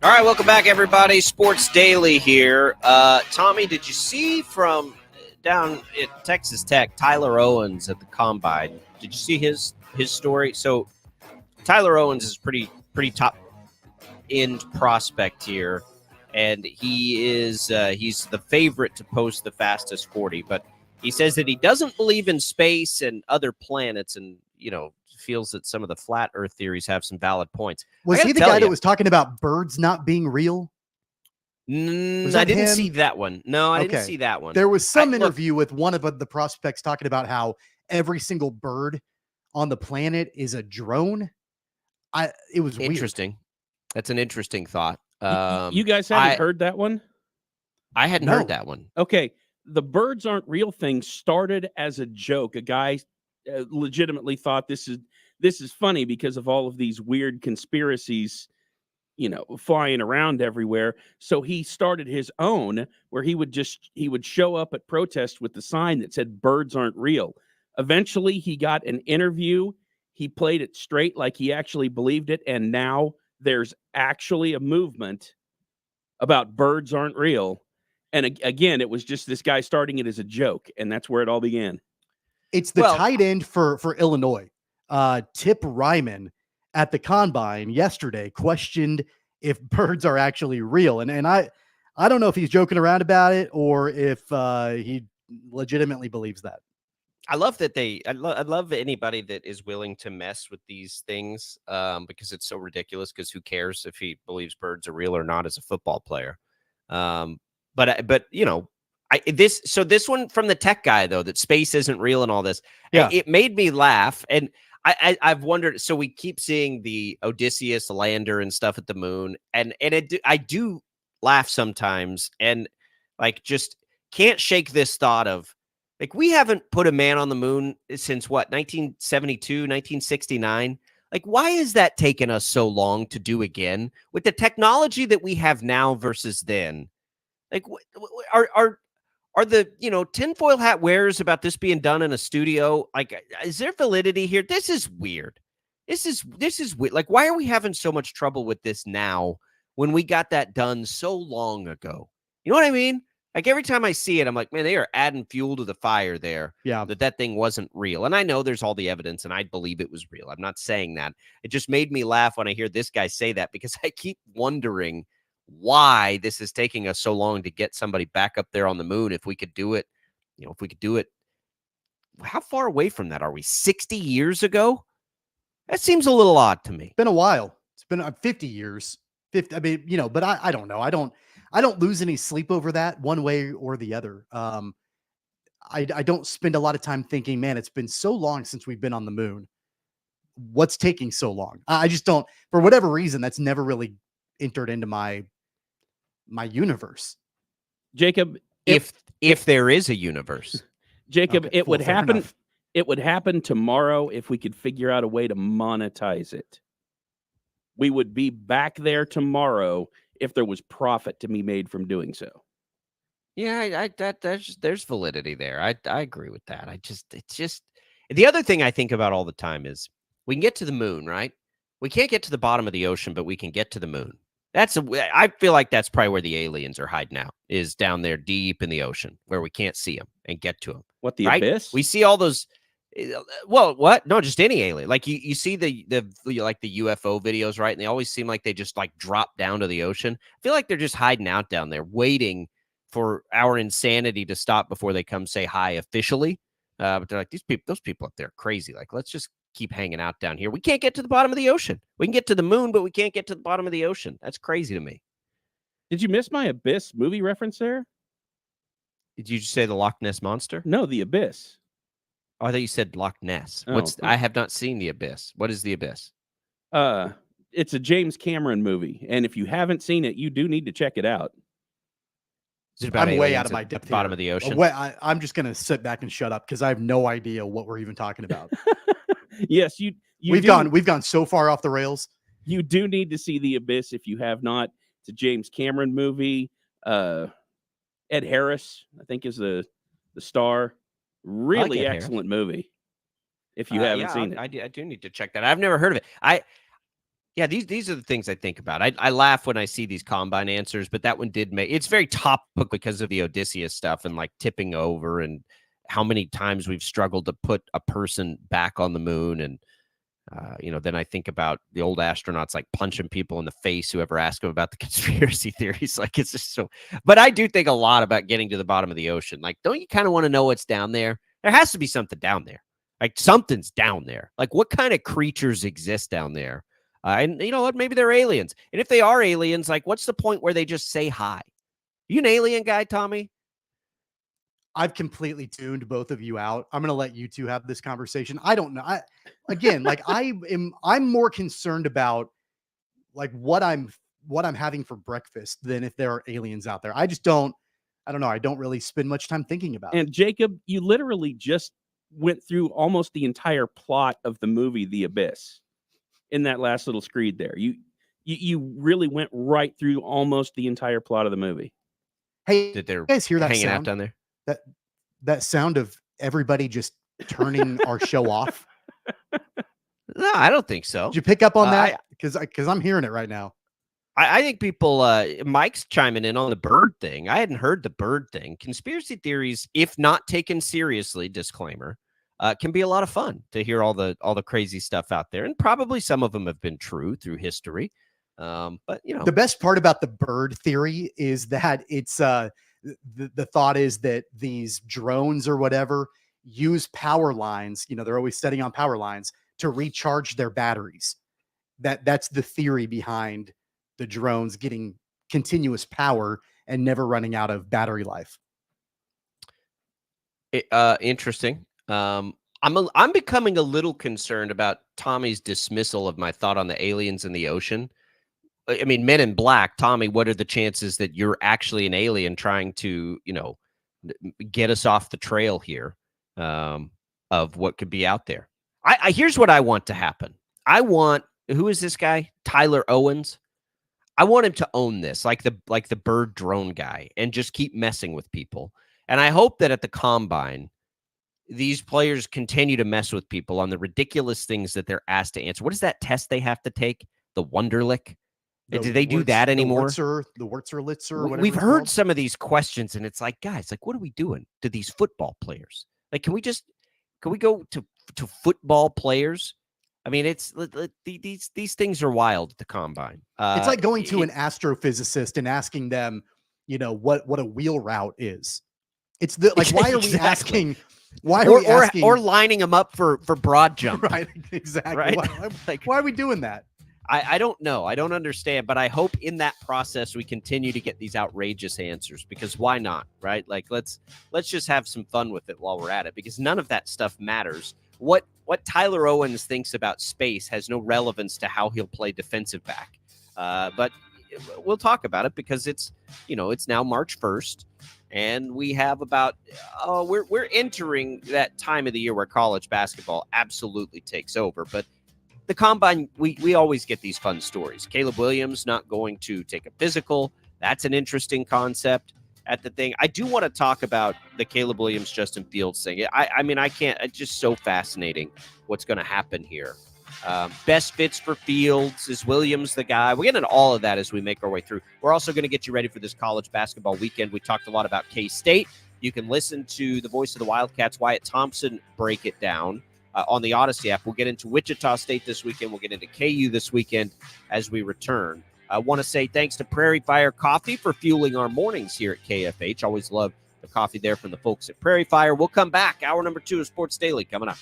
All right, welcome back, everybody. Sports Daily here. Tommy, did you see from down at Texas Tech, Tyler Owens at the Combine? Did you see his story? So Tyler Owens is pretty top end prospect here, and he is he's the favorite to post the fastest 40. But he says that he doesn't believe in space and other planets, and feels that some of the flat Earth theories have some valid points. Was he the guy that was talking about birds not being real? I didn't see that one. No, I didn't see that one. There was some interview with one of the prospects talking about how every single bird on the planet is a drone. It was interesting. Weird. That's an interesting thought. You guys haven't heard that one? I hadn't heard that one. Okay. The birds aren't real thing started as a joke. A guy legitimately thought this is funny because of all of these weird conspiracies, flying around everywhere. So he started his own where he would show up at protests with the sign that said birds aren't real. Eventually he got an interview. He played it straight like he actually believed it. And now there's actually a movement about birds aren't real. And again, it was just this guy starting it as a joke. And that's where it all began. It's the tight end for Illinois. Tip Ryman at the Combine yesterday questioned if birds are actually real. And I don't know if he's joking around about it or if he legitimately believes that. I love that I love anybody that is willing to mess with these things because it's so ridiculous. Because who cares if he believes birds are real or not as a football player? But this one from the tech guy though, that space isn't real and all this. Yeah. It made me laugh, and I've wondered. So we keep seeing the Odysseus lander and stuff at the moon, and I do laugh sometimes, and like just can't shake this thought of. Like, we haven't put a man on the moon since what, 1972, 1969? Like, why is that taking us so long to do again with the technology that we have now versus then? Like, are the, tinfoil hat wearers about this being done in a studio? Like, is there validity here? This is weird. This is weird. Like, why are we having so much trouble with this now when we got that done so long ago? You know what I mean? Like, every time I see it, I'm like, man, they are adding fuel to the fire there. Yeah. That thing wasn't real. And I know there's all the evidence, and I believe it was real. I'm not saying that. It just made me laugh when I hear this guy say that, because I keep wondering why this is taking us so long to get somebody back up there on the moon. If we could do it, how far away from that are we? 60 years ago? That seems a little odd to me. It's been a while. It's been 50 years. 50. I mean, but I don't know. I don't lose any sleep over that one way or the other. I don't spend a lot of time thinking, man, it's been so long since we've been on the moon. What's taking so long? I just don't, for whatever reason, that's never really entered into my universe. Jacob, if there is a universe, Jacob, Okay, it would fair happen. enough. It would happen tomorrow if we could figure out a way to monetize it. We would be back there tomorrow if there was profit to be made from doing so. yeah, there's validity there. I agree with that. It's just the other thing I think about all the time is we can get to the moon, right? We can't get to the bottom of the ocean, but we can get to the moon. I feel like that's probably where the aliens are hiding out, is down there deep in the ocean where we can't see them and get to them. What, the right? abyss? We see all those. Well, what? No, just any alien. Like you see the like the UFO videos, right? And they always seem like they just like drop down to the ocean. I feel like they're just hiding out down there, waiting for our insanity to stop before they come say hi officially. But they're like, those people up there are crazy. Like, let's just keep hanging out down here. We can't get to the bottom of the ocean. We can get to the moon, but we can't get to the bottom of the ocean. That's crazy to me. Did you miss my Abyss movie reference there? Did you just say the Loch Ness Monster? No, the Abyss. Oh, I thought you said Loch Ness. Oh. I have not seen the Abyss. What is the Abyss? It's a James Cameron movie, and if you haven't seen it, you do need to check it out. Is it about I'm way aliens out of my at the depth bottom here. of the ocean? I'm just gonna sit back and shut up because I have no idea what we're even talking about. Yes, we've gone so far off the rails. You do need to see the Abyss if you have not. It's a James Cameron movie. Ed Harris, I think, is the star. Really excellent movie. If you haven't seen it, I do need to check that. I've never heard of it. These are the things I think about. I laugh when I see these combine answers, but that one did make it's very topical because of the Odysseus stuff and like tipping over and how many times we've struggled to put a person back on the moon. And then I think about the old astronauts like punching people in the face who ever ask them about the conspiracy theories. Like, it's just so. But I do think a lot about getting to the bottom of the ocean. Like, don't you kind of want to know what's down there? There has to be something down there. Like, something's down there. Like, what kind of creatures exist down there? And you know what? Maybe they're aliens. And if they are aliens, like, what's the point where they just say hi? You an alien guy, Tommy? I've completely tuned both of you out. I'm going to let you two have this conversation. I don't know. I'm more concerned about like what I'm having for breakfast than if there are aliens out there. I don't know. I don't really spend much time thinking about it. And Jacob, you literally just went through almost the entire plot of the movie The Abyss in that last little screed there. You really went right through almost the entire plot of the movie. Hey, Did they you guys hear that hanging sound? out down there? That sound of everybody just turning our show off. No, I don't think so. Did you pick up on that? Because I'm hearing it right now. I think people, Mike's chiming in on the bird thing. I hadn't heard the bird thing. Conspiracy theories, if not taken seriously, disclaimer, can be a lot of fun to hear all the crazy stuff out there. And probably some of them have been true through history. But, the best part about the bird theory is that it's the thought is that these drones or whatever use power lines. They're always setting on power lines to recharge their batteries. That's the theory behind the drones getting continuous power and never running out of battery life. Interesting. I'm becoming a little concerned about Tommy's dismissal of my thought on the aliens in the ocean. I mean, Men in Black, Tommy, what are the chances that you're actually an alien trying to, get us off the trail here of what could be out there? Here's what I want to happen. Who is this guy? Tyler Owens. I want him to own this, like the bird drone guy, and just keep messing with people. And I hope that at the combine, these players continue to mess with people on the ridiculous things that they're asked to answer. What is that test they have to take? The Wonderlic? Do they do that anymore? The Wurzer, whatever. We've heard some of these questions, and it's like, guys, like, what are we doing to these football players? Like, can we go to football players? I mean, these things are wild at the combine. It's like going to an astrophysicist and asking them, what a wheel route is. It's why are we asking? Why are we asking? Or lining them up for broad jump? Right, exactly. Right? Why are we doing that? I don't know. I don't understand, but I hope in that process we continue to get these outrageous answers, because why not, right? Like, let's just have some fun with it while we're at it, because none of that stuff matters. What Tyler Owens thinks about space has no relevance to how he'll play defensive back. But we'll talk about it, because it's now March 1st, and we have about we're entering that time of the year where college basketball absolutely takes over. But the combine, we always get these fun stories. Caleb Williams not going to take a physical. That's an interesting concept at the thing. I do want to talk about the Caleb Williams, Justin Fields thing. I mean, I can't. It's just so fascinating what's going to happen here. Best fits for Fields. Is Williams the guy? We'll get into all of that as we make our way through. We're also going to get you ready for this college basketball weekend. We talked a lot about K-State. You can listen to the voice of the Wildcats, Wyatt Thompson, break it down on the Odyssey app. We'll get into Wichita State this weekend. We'll get into KU this weekend as we return. I want to say thanks to Prairie Fire Coffee for fueling our mornings here at KFH. Always love the coffee there from the folks at Prairie Fire. We'll come back. Hour number 2 of Sports Daily coming up.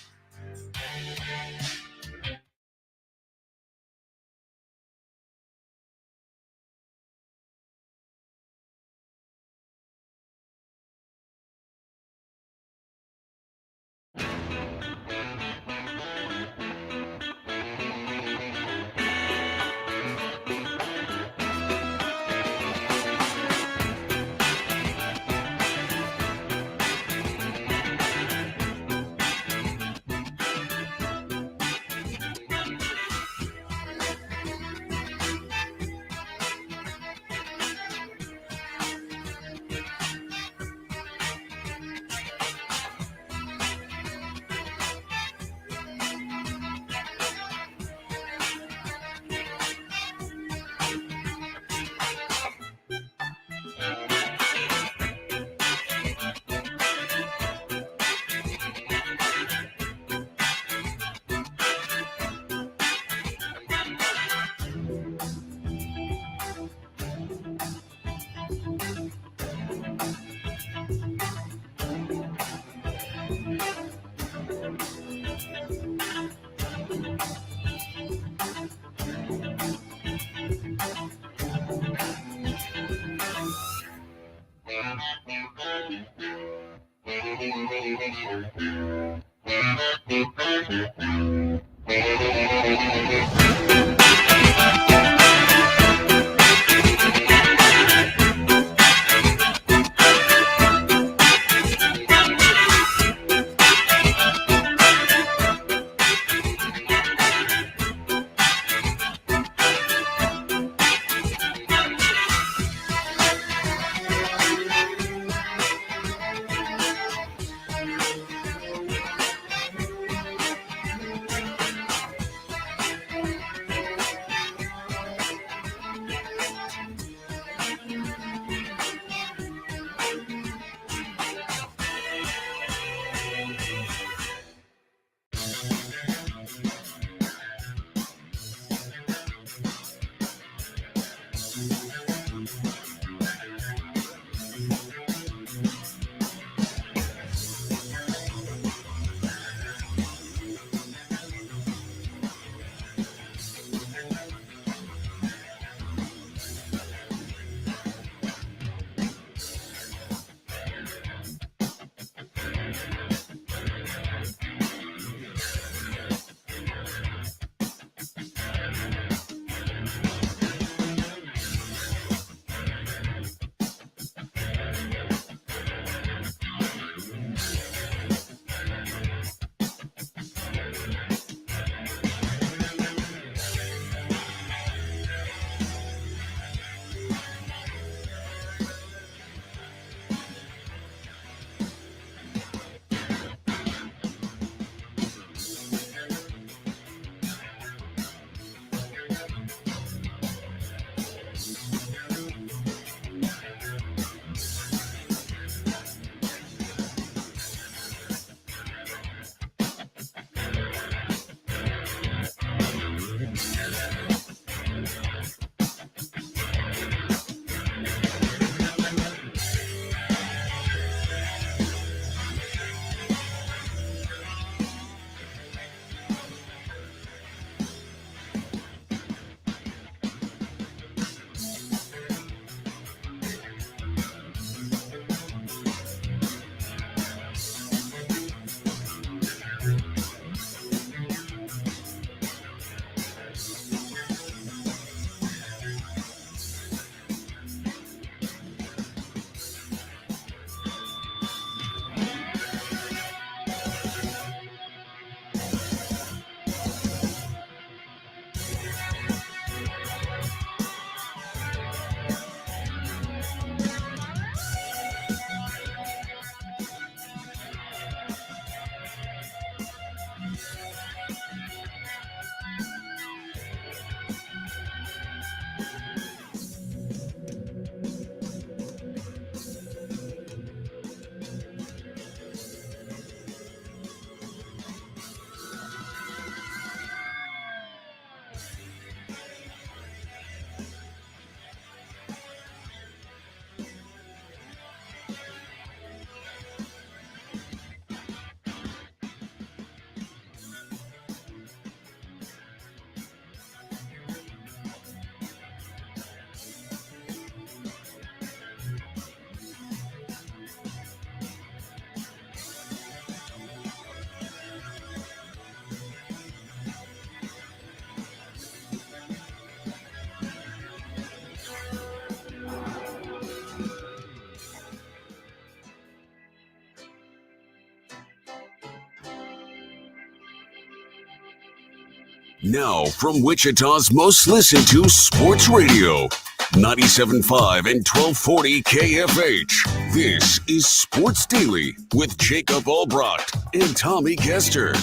Now, from Wichita's most listened to sports radio, 97.5 and 1240 KFH. This is Sports Daily with Jacob Albracht and Tommy Castor.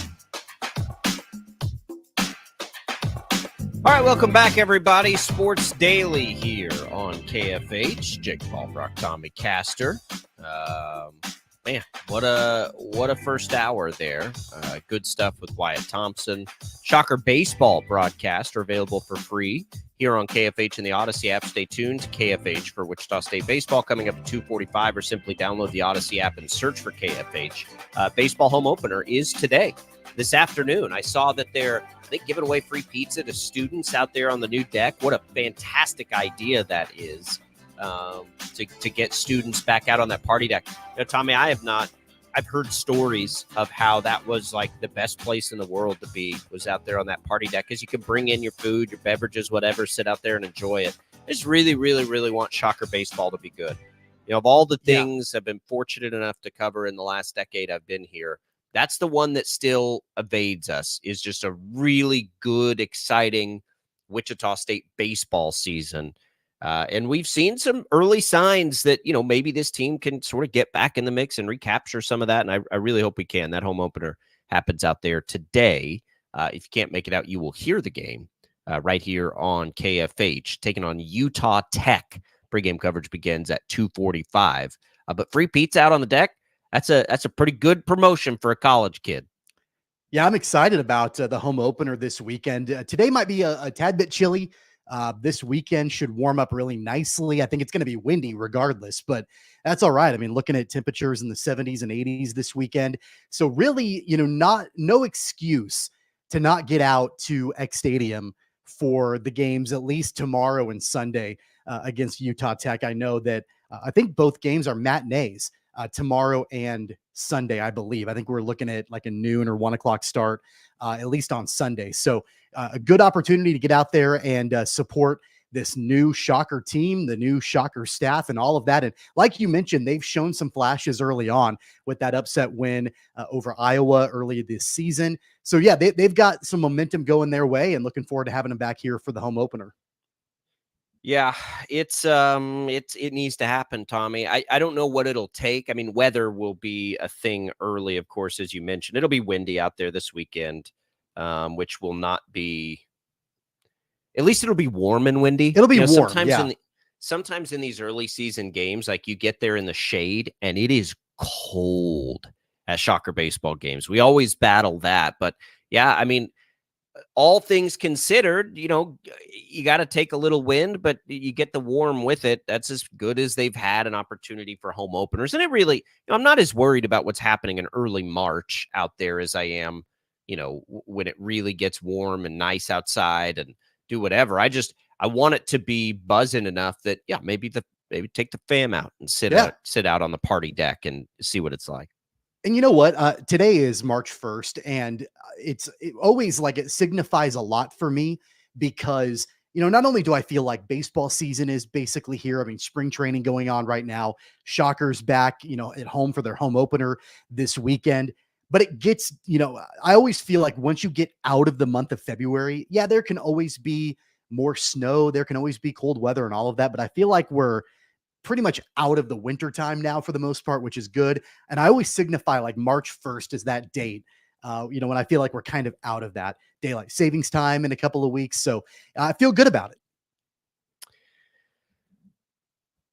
All right, welcome back, everybody. Sports Daily here on KFH. Jacob Albracht, Tommy Castor. Man, what a first hour there. Good stuff with Wyatt Thompson. Shocker baseball broadcasts are available for free here on KFH and the Odyssey app. Stay tuned to KFH for Wichita State baseball coming up at 2:45, or simply download the Odyssey app and search for KFH. Baseball home opener is today, this afternoon. I saw that they're, I think, giving away free pizza to students out there on the new deck. What a fantastic idea that is. To get students back out on that party deck. You know, Tommy, I've heard stories of how that was like the best place in the world to be, was out there on that party deck, because you can bring in your food, your beverages, whatever, sit out there and enjoy it. I just really, really, really want Shocker baseball to be good. You know, of all the things I've been fortunate enough to cover in the last decade I've been here, that's the one that still evades us, is just a really good, exciting Wichita State baseball season. And we've seen some early signs that, you know, maybe this team can sort of get back in the mix and recapture some of that. And I really hope we can. That home opener happens out there today. If you can't make it out, you will hear the game right here on KFH, taking on Utah Tech. Pregame coverage begins at 2:45. But free pizza out on the deck, that's a pretty good promotion for a college kid. Yeah, I'm excited about the home opener this weekend. Today might be a tad bit chilly. This weekend should warm up really nicely. I think it's going to be windy regardless, but that's all right. I mean, looking at temperatures in the 70s and 80s this weekend. So really, you know, no excuse to not get out to X Stadium for the games, at least tomorrow and Sunday against Utah Tech. I know that I think both games are matinees tomorrow and Sunday, I believe. I think we're looking at like a noon or 1 o'clock start, at least on Sunday. So a good opportunity to get out there and support this new Shocker team, the new Shocker staff, and all of that. And like you mentioned, they've shown some flashes early on with that upset win over Iowa early this season. So yeah, they've got some momentum going their way, and looking forward to having them back here for the home opener. Yeah, it needs to happen, Tommy. I don't know what it'll take. I mean, weather will be a thing early, of course, as you mentioned. It'll be windy out there this weekend, which will not be, at least it'll be warm and windy. It'll be warm. Sometimes in these early season games, like you get there in the shade and it is cold at Shocker baseball games. We always battle that, but yeah, I mean, all things considered, you know, you got to take a little wind, but you get the warm with it. That's as good as they've had an opportunity for home openers. And it really, you know, I'm not as worried about what's happening in early March out there as I am, you know, when it really gets warm and nice outside and do whatever. I want it to be buzzing enough that, yeah, maybe take the fam out and sit out on the party deck and see what it's like. And you know what? Today is March 1st, and it always, like, it signifies a lot for me because, you know, not only do I feel like baseball season is basically here. I mean, spring training going on right now. Shockers back, you know, at home for their home opener this weekend. But it gets, you know, I always feel like once you get out of the month of February, yeah, there can always be more snow. There can always be cold weather and all of that. But I feel like we're pretty much out of the winter time now for the most part, which is good. And I always signify like March 1st is that date, you know, when I feel like we're kind of out of that daylight savings time in a couple of weeks. So I feel good about it.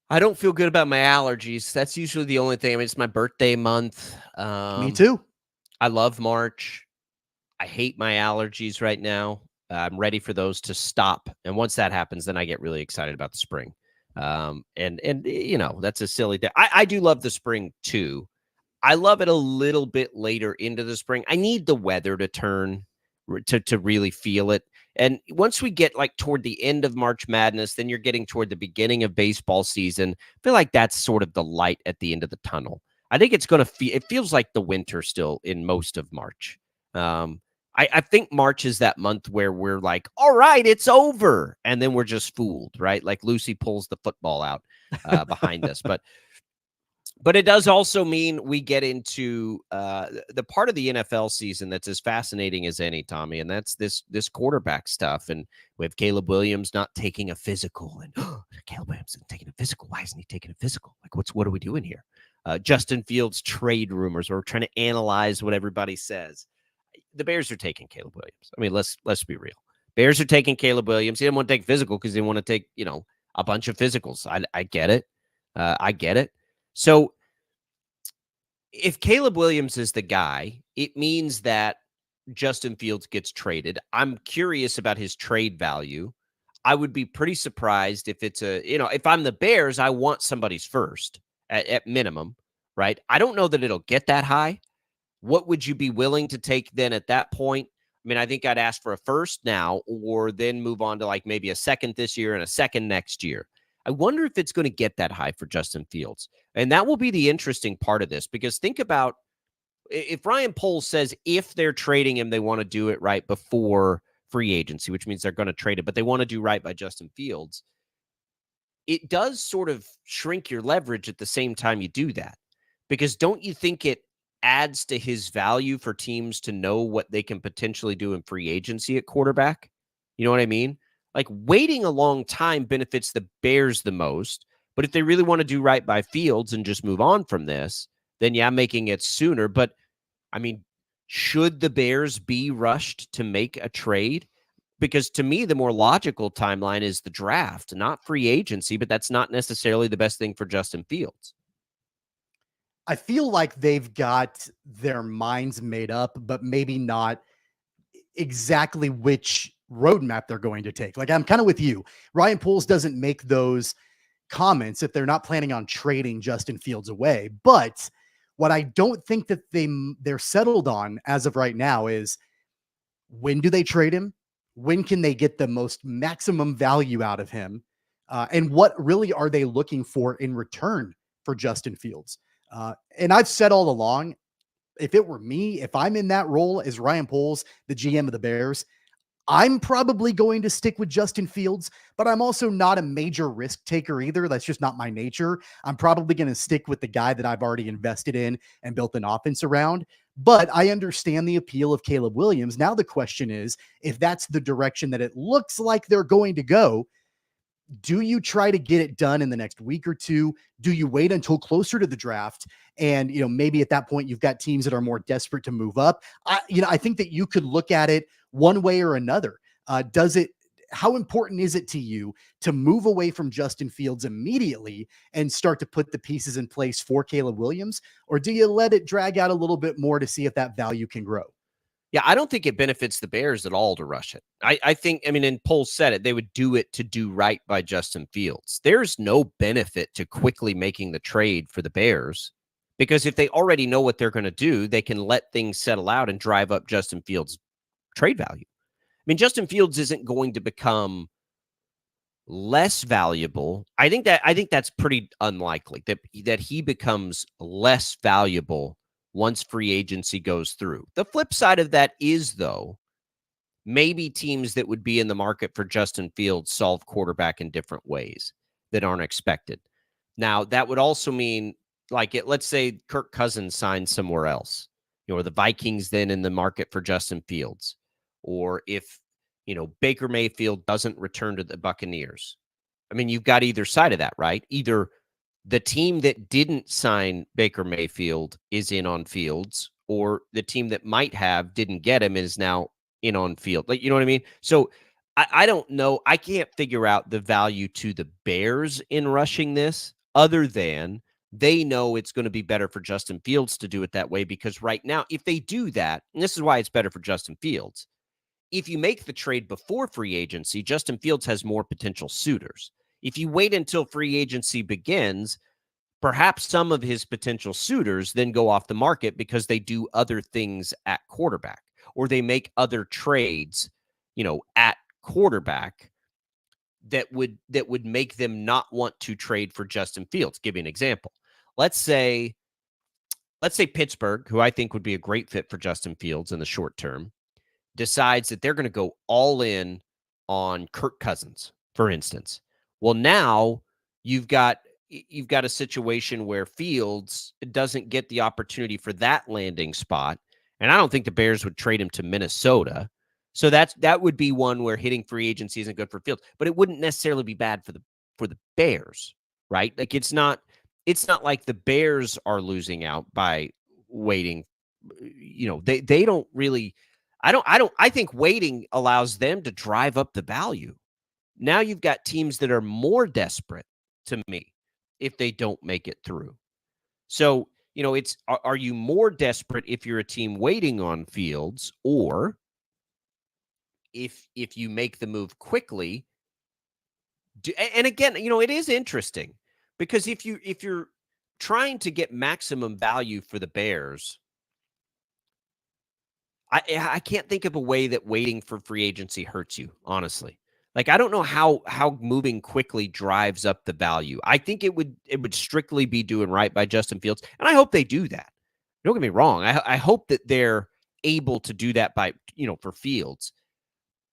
I don't feel good about my allergies. That's usually the only thing. I mean, it's my birthday month. Me too. I love March. I hate my allergies right now. I'm ready for those to stop. And once that happens, then I get really excited about the spring. And you know, that's a silly thing. I do love the spring too. I love it a little bit later into the spring. I need the weather to turn to really feel it. And once we get like toward the end of March Madness, then you're getting toward the beginning of baseball season. I feel like that's sort of the light at the end of the tunnel. I think it's going to feel, it feels like the winter still in most of March. I think March is that month where we're like, all right, it's over. And then we're just fooled, right? Like Lucy pulls the football out behind us. But But it does also mean we get into the part of the NFL season that's as fascinating as any, Tommy, and that's this quarterback stuff. And we have Caleb Williams not taking a physical, and Caleb Williams isn't taking a physical. Why isn't he taking a physical? Like, what are we doing here? Justin Fields trade rumors. We're trying to analyze what everybody says. The Bears are taking Caleb Williams. I mean, let's be real. Bears are taking Caleb Williams. He didn't want to take physical because they want to take a bunch of physicals. I get it. I get it. So if Caleb Williams is the guy, it means that Justin Fields gets traded. I'm curious about his trade value. I would be pretty surprised if it's if I'm the Bears, I want somebody's first at minimum, right? I don't know that it'll get that high. What would you be willing to take then at that point? I mean, I think I'd ask for a first now or then move on to like maybe a second this year and a second next year. I wonder if it's going to get that high for Justin Fields. And that will be the interesting part of this, because think about if Ryan Poles says if they're trading him, they want to do it right before free agency, which means they're going to trade it, but they want to do right by Justin Fields. It does sort of shrink your leverage at the same time you do that, because don't you think it adds to his value for teams to know what they can potentially do in free agency at quarterback? You know what I mean? Like, waiting a long time benefits the Bears the most. But if they really want to do right by Fields and just move on from this, then yeah, making it sooner. But I mean, should the Bears be rushed to make a trade? Because to me, the more logical timeline is the draft, not free agency, but that's not necessarily the best thing for Justin Fields. I feel like they've got their minds made up, but maybe not exactly which roadmap they're going to take. Like, I'm kind of with you. Ryan Poles doesn't make those comments if they're not planning on trading Justin Fields away. But what I don't think that they're settled on as of right now is, when do they trade him? When can they get the most maximum value out of him? And what really are they looking for in return for Justin Fields? And I've said all along, if it were me, if I'm in that role as Ryan Poles, the GM of the Bears, I'm probably going to stick with Justin Fields, but I'm also not a major risk taker either. That's just not my nature. I'm probably going to stick with the guy that I've already invested in and built an offense around. But I understand the appeal of Caleb Williams. Now the question is, if that's the direction that it looks like they're going to go, do you try to get it done in the next week or two? Do you wait until closer to the draft? And, maybe at that point you've got teams that are more desperate to move up. I think that you could look at it one way or another. How important is it to you to move away from Justin Fields immediately and start to put the pieces in place for Caleb Williams? Or do you let it drag out a little bit more to see if that value can grow? Yeah, I don't think it benefits the Bears at all to rush it. I think, and Poles said it, they would do it to do right by Justin Fields. There's no benefit to quickly making the trade for the Bears, because if they already know what they're going to do, they can let things settle out and drive up Justin Fields' trade value. I mean, Justin Fields isn't going to become less valuable. I think that's pretty unlikely that he becomes less valuable once free agency goes through. The flip side of that is, though, maybe teams that would be in the market for Justin Fields solve quarterback in different ways that aren't expected. Now, that would also mean, let's say Kirk Cousins signs somewhere else, or the Vikings then in the market for Justin Fields, or if, Baker Mayfield doesn't return to the Buccaneers. I mean, you've got either side of that, right? Either the team that didn't sign Baker Mayfield is in on Fields, or the team that might have didn't get him is now in on Field. You know what I mean? So I don't know. I can't figure out the value to the Bears in rushing this, other than they know it's going to be better for Justin Fields to do it that way, because right now, if they do that, and this is why it's better for Justin Fields, if you make the trade before free agency, Justin Fields has more potential suitors. If you wait until free agency begins, perhaps some of his potential suitors then go off the market because they do other things at quarterback, or they make other trades, at quarterback that would make them not want to trade for Justin Fields. Give you an example. Let's say Pittsburgh, who I think would be a great fit for Justin Fields in the short term, decides that they're going to go all in on Kirk Cousins, for instance. Well, now you've got you've got a situation where Fields doesn't get the opportunity for that landing spot. And I don't think the Bears would trade him to Minnesota. So that would be one where hitting free agency isn't good for Fields, but it wouldn't necessarily be bad for the Bears, right? Like it's not like the Bears are losing out by waiting. They don't really I think waiting allows them to drive up the value. Now you've got teams that are more desperate to me if they don't make it through. So, are you more desperate if you're a team waiting on Fields, or if you make the move quickly? And again, it is interesting because if you're trying to get maximum value for the Bears, I can't think of a way that waiting for free agency hurts you, honestly. Like, I don't know how moving quickly drives up the value. I think it would strictly be doing right by Justin Fields, and I hope they do that. Don't get me wrong. I hope that they're able to do that by, for Fields,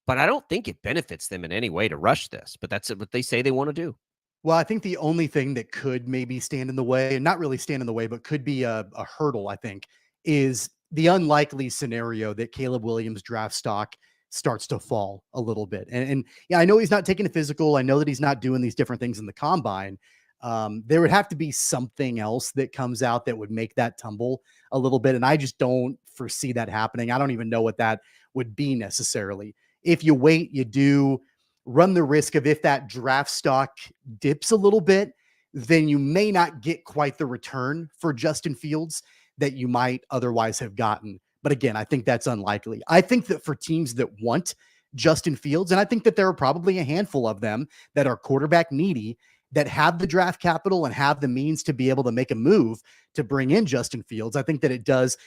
but I don't think it benefits them in any way to rush this. But that's what they say they want to do. Well, I think the only thing that could maybe stand in the way, and not really stand in the way, but could be a hurdle, I think, is the unlikely scenario that Caleb Williams' draft stock starts to fall a little bit. And yeah, I know he's not taking a physical. I know that he's not doing these different things in the combine. There would have to be something else that comes out that would make that tumble a little bit. And I just don't foresee that happening. I don't even know what that would be necessarily. If you wait, you do run the risk of, if that draft stock dips a little bit, then you may not get quite the return for Justin Fields that you might otherwise have gotten. But again, I think that's unlikely. I think that for teams that want Justin Fields, and I think that there are probably a handful of them that are quarterback needy, that have the draft capital and have the means to be able to make a move to bring in Justin Fields, I think that it does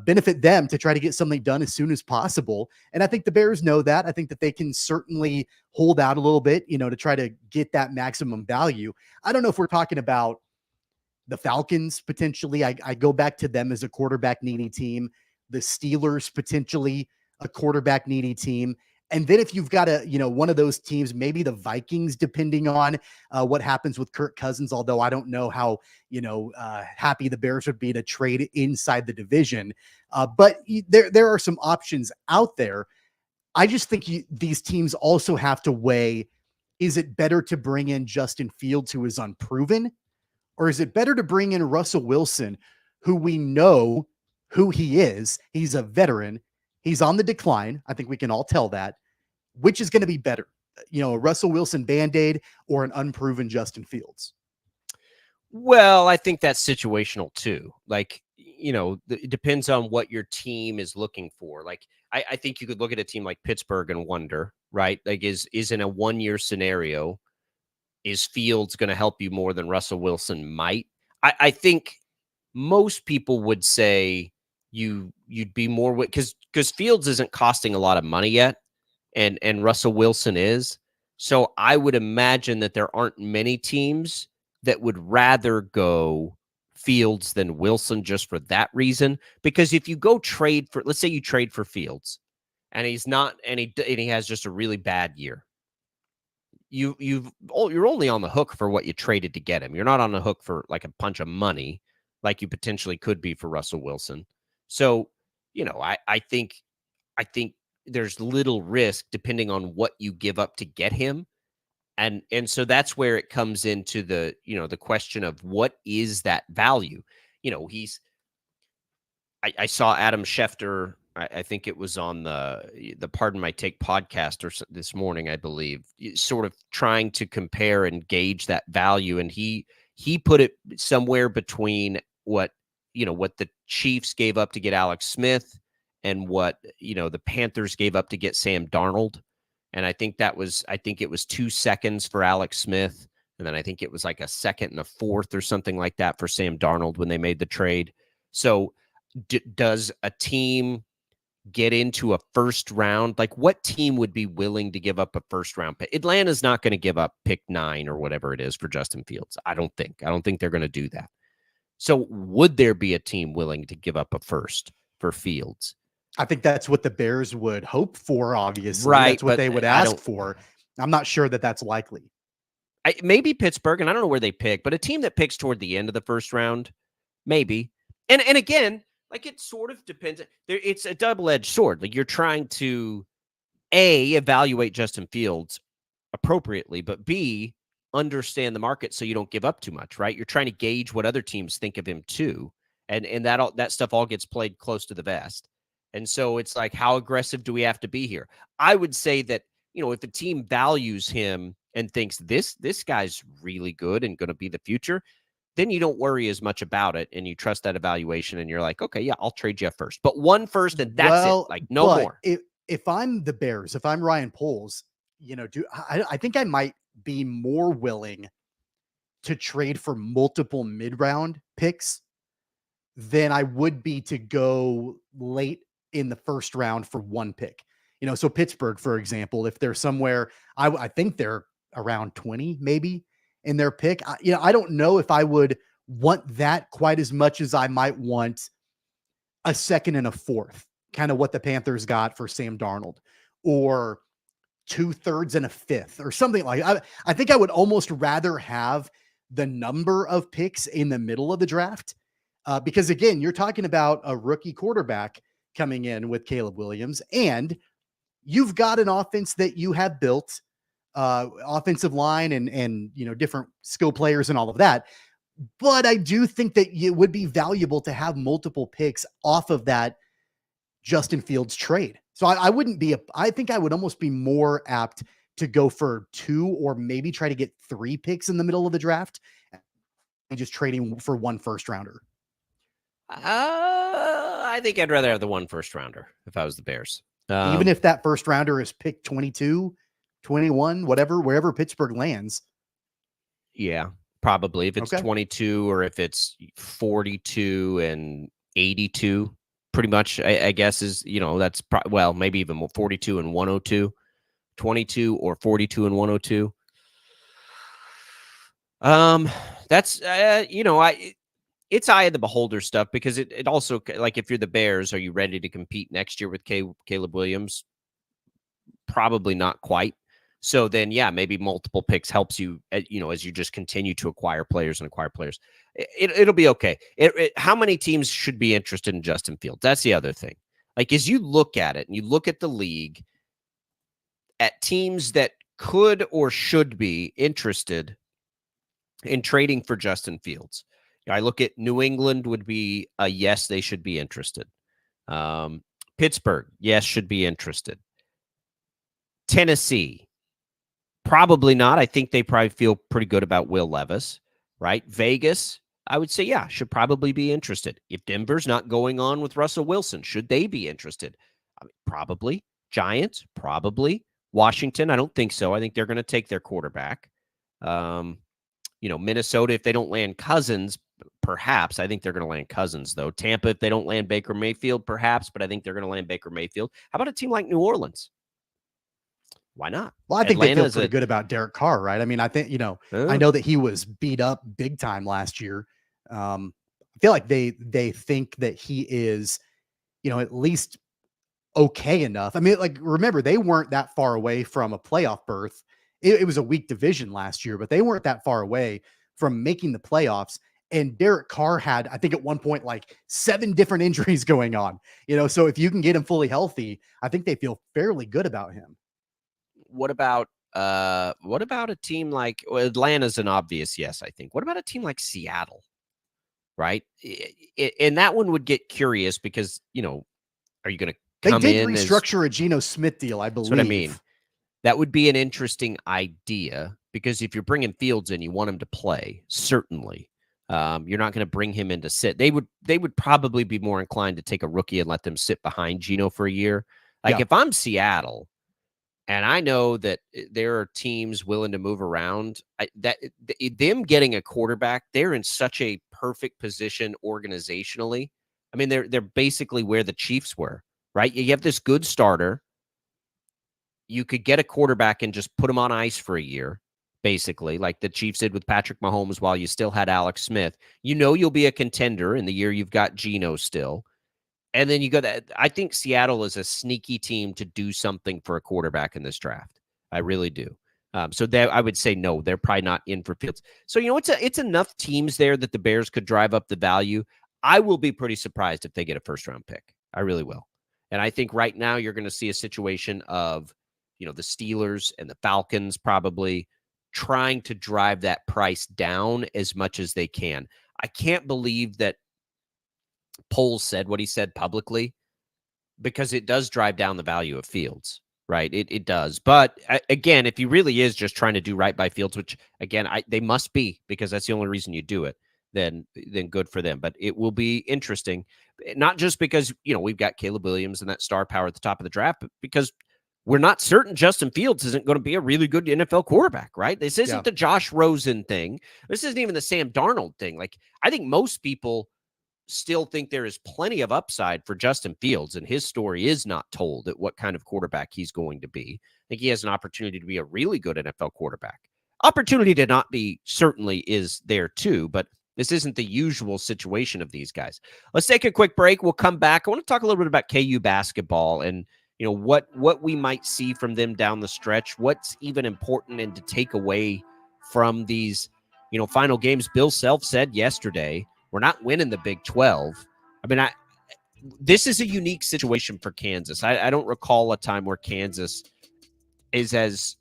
benefit them to try to get something done as soon as possible. And I think the Bears know that. I think that they can certainly hold out a little bit, to try to get that maximum value. I don't know if we're talking about the Falcons potentially. I go back to them as a quarterback needy team. The Steelers potentially a quarterback needy team. And then if you've got one of those teams, maybe the Vikings, depending on what happens with Kirk Cousins, although I don't know how, happy the Bears would be to trade inside the division. But there are some options out there. I just think these teams also have to weigh, is it better to bring in Justin Fields, who is unproven, or is it better to bring in Russell Wilson, who we know who he is? He's a veteran. He's on the decline. I think we can all tell that. Which is going to be better, a Russell Wilson Band-Aid or an unproven Justin Fields? Well, I think that's situational too. Like, it depends on what your team is looking for. Like, I think you could look at a team like Pittsburgh and wonder, right? Like, is in a 1-year scenario, is Fields going to help you more than Russell Wilson might? I think most people would say you'd be more, because Fields isn't costing a lot of money yet, and Russell Wilson is. So I would imagine that there aren't many teams that would rather go Fields than Wilson just for that reason. Because if you go trade for, let's say you trade for Fields and he's not, and he has just a really bad year, you're only on the hook for what you traded to get him. You're not on the hook for like a bunch of money like you potentially could be for Russell Wilson. So, I think there's little risk depending on what you give up to get him. And so that's where it comes into the, the question of what is that value? I saw Adam Schefter, I think it was on the Pardon My Take podcast this morning, I believe, sort of trying to compare and gauge that value. And he put it somewhere between what the Chiefs gave up to get Alex Smith and what, the Panthers gave up to get Sam Darnold. And I think it was 2 seconds for Alex Smith. And then I think it was like a second and a fourth or something like that for Sam Darnold when they made the trade. So does a team get into a first round? Like, what team would be willing to give up a first round pick? Atlanta's not going to give up pick 9 or whatever it is for Justin Fields. I don't think they're going to do that. So would there be a team willing to give up a first for Fields? I think that's what the Bears would hope for, obviously. Right, that's what they would ask for. I'm not sure that that's likely. Maybe Pittsburgh, and I don't know where they pick, but a team that picks toward the end of the first round, maybe. And again, like it sort of depends. It's a double-edged sword. Like you're trying to evaluate Justin Fields appropriately, but B, understand the market so you don't give up too much, right? You're trying to gauge what other teams think of him too. And that stuff all gets played close to the vest. And so it's like, how aggressive do we have to be here? I would say that, if a team values him and thinks this guy's really good and going to be the future, then you don't worry as much about it and you trust that evaluation and you're like, okay, yeah, I'll trade you first. But one first and that's it. Like no more. If I'm the Bears, if I'm Ryan Poles, I think I might be more willing to trade for multiple mid-round picks than I would be to go late in the first round for one pick. So Pittsburgh, for example, if they're somewhere, I think they're around 20 maybe in their pick. I don't know if I would want that quite as much as I might want a second and a fourth, kind of what the Panthers got for Sam Darnold, or 2/3 and a fifth or something like that. I think I would almost rather have the number of picks in the middle of the draft because, again, you're talking about a rookie quarterback coming in with Caleb Williams, and you've got an offense that you have built, offensive line and different skill players and all of that. But I do think that it would be valuable to have multiple picks off of that Justin Fields trade. So I think I would almost be more apt to go for 2 or maybe try to get 3 picks in the middle of the draft and just trading for one first rounder. I think I'd rather have the one first rounder if I was the Bears. Even if that first rounder is pick 22, 21, whatever, wherever Pittsburgh lands. Yeah, probably. If it's 22 or if it's 42 and 82, pretty much, I guess is, that's maybe even more, 42 and 102, 22 or 42 and 102. That's, it's eye of the beholder stuff because it also, like, if you're the Bears, are you ready to compete next year with Caleb Williams? Probably not quite. So then, yeah, maybe multiple picks helps you, as you just continue to acquire players and acquire players. It'll be okay. How many teams should be interested in Justin Fields? That's the other thing. Like, as you look at it and you look at the league, at teams that could or should be interested in trading for Justin Fields, I look at New England would be a yes, they should be interested. Pittsburgh, yes, should be interested. Tennessee, probably not. I think they probably feel pretty good about Will Levis, right? Vegas, I would say, yeah, should probably be interested. If Denver's not going on with Russell Wilson, should they be interested? Probably. Giants, probably. Washington, I don't think so. I think they're going to take their quarterback. Minnesota, if they don't land Cousins, perhaps. I think they're going to land Cousins, though. Tampa, if they don't land Baker Mayfield, perhaps, but I think they're going to land Baker Mayfield. How about a team like New Orleans? Why not? Well, I think they feel pretty good about Derek Carr, right? I mean, I think, I know that he was beat up big time last year. I feel like they think that he is, at least okay enough. I mean, like, remember, they weren't that far away from a playoff berth. It was a weak division last year, but they weren't that far away from making the playoffs. And Derek Carr had, I think at one point, like 7 different injuries going on, so if you can get him fully healthy, I think they feel fairly good about him. What about a team like Atlanta's an obvious yes, I think. What about a team like Seattle? Right? And that one would get curious because, are you going to come in? They did restructure a Geno Smith deal, I believe. That's what I mean. That would be an interesting idea because if you're bringing Fields in, you want him to play, certainly. You're not going to bring him in to sit. They would probably be more inclined to take a rookie and let them sit behind Geno for a year. Like, if I'm Seattle and I know that there are teams willing to move around, them getting a quarterback, they're in such a perfect position organizationally. I mean, they're basically where the Chiefs were, right? You have this good starter. You could get a quarterback and just put him on ice for a year, basically, like the Chiefs did with Patrick Mahomes while you still had Alex Smith. You'll be a contender in the year you've got Geno still. And then you got that. I think Seattle is a sneaky team to do something for a quarterback in this draft. I really do. So that I would say no, they're probably not in for Fields. So it's enough teams there that the Bears could drive up the value. I will be pretty surprised if they get a first-round pick. I really will. And I think right now you're going to see a situation of, the Steelers and the Falcons probably trying to drive that price down as much as they can. I can't believe that Poles said what he said publicly, because it does drive down the value of Fields, right? It does. But again, if he really is just trying to do right by Fields, which again, they must be, because that's the only reason you do it, then good for them. But it will be interesting, not just because, we've got Caleb Williams and that star power at the top of the draft, but because we're not certain Justin Fields isn't going to be a really good NFL quarterback, right? This isn't the Josh Rosen thing. This isn't even the Sam Darnold thing. Like, I think most people still think there is plenty of upside for Justin Fields, and his story is not told at what kind of quarterback he's going to be. I think he has an opportunity to be a really good NFL quarterback. Opportunity to not be certainly is there too, but this isn't the usual situation of these guys. Let's take a quick break. We'll come back. I want to talk a little bit about KU basketball and what we might see from them down the stretch. What's even important and to take away from these final games. Bill Self said yesterday, we're not winning the Big 12. I mean, this is a unique situation for Kansas. I don't recall a time where Kansas is as,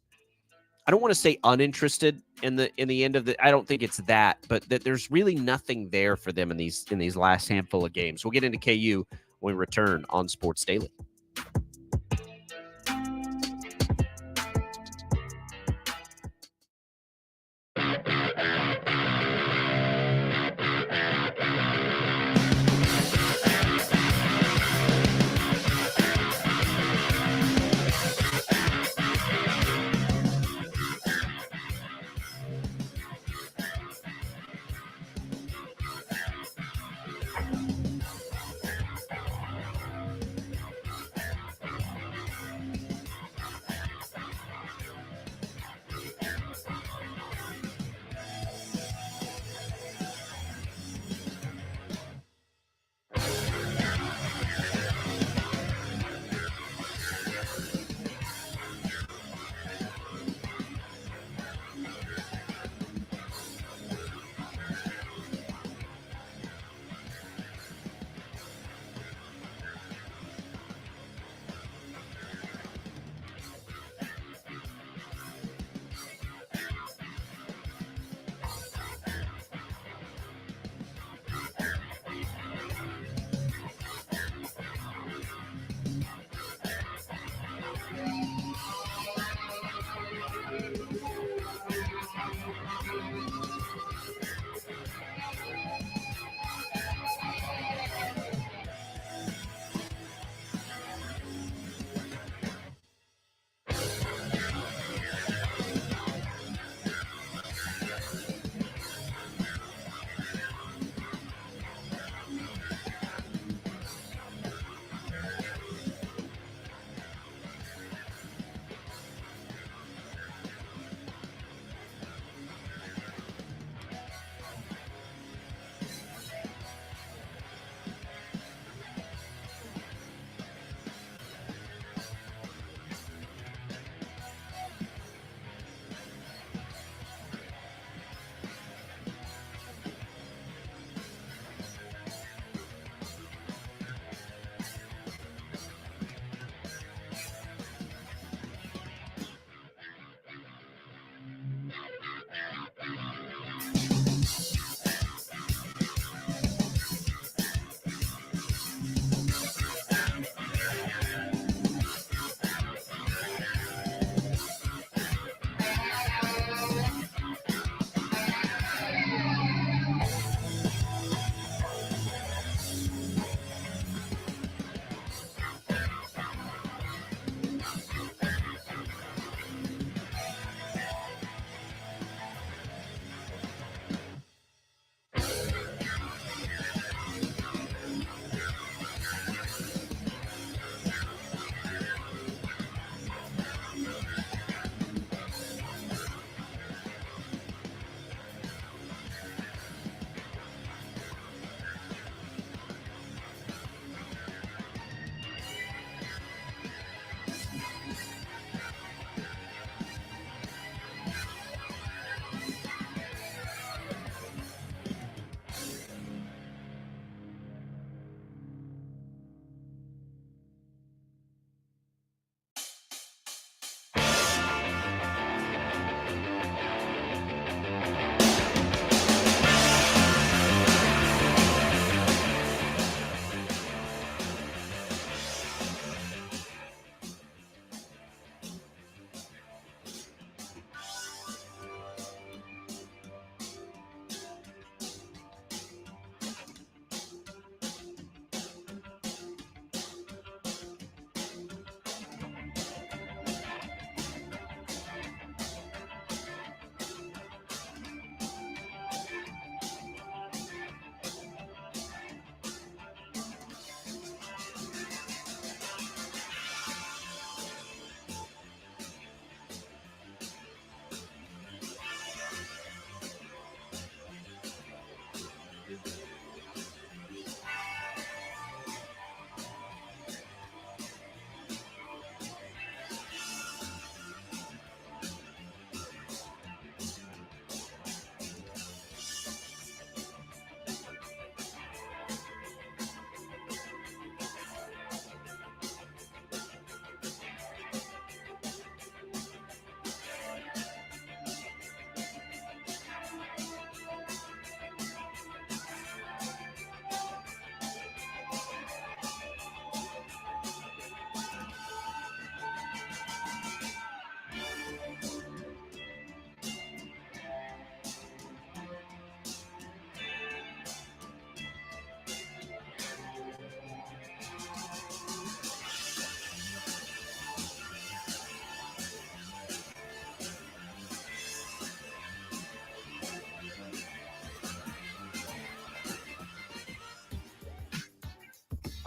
I don't want to say uninterested in the end of the. I don't think it's that, but that there's really nothing there for them in these last handful of games. We'll get into KU when we return on Sports Daily.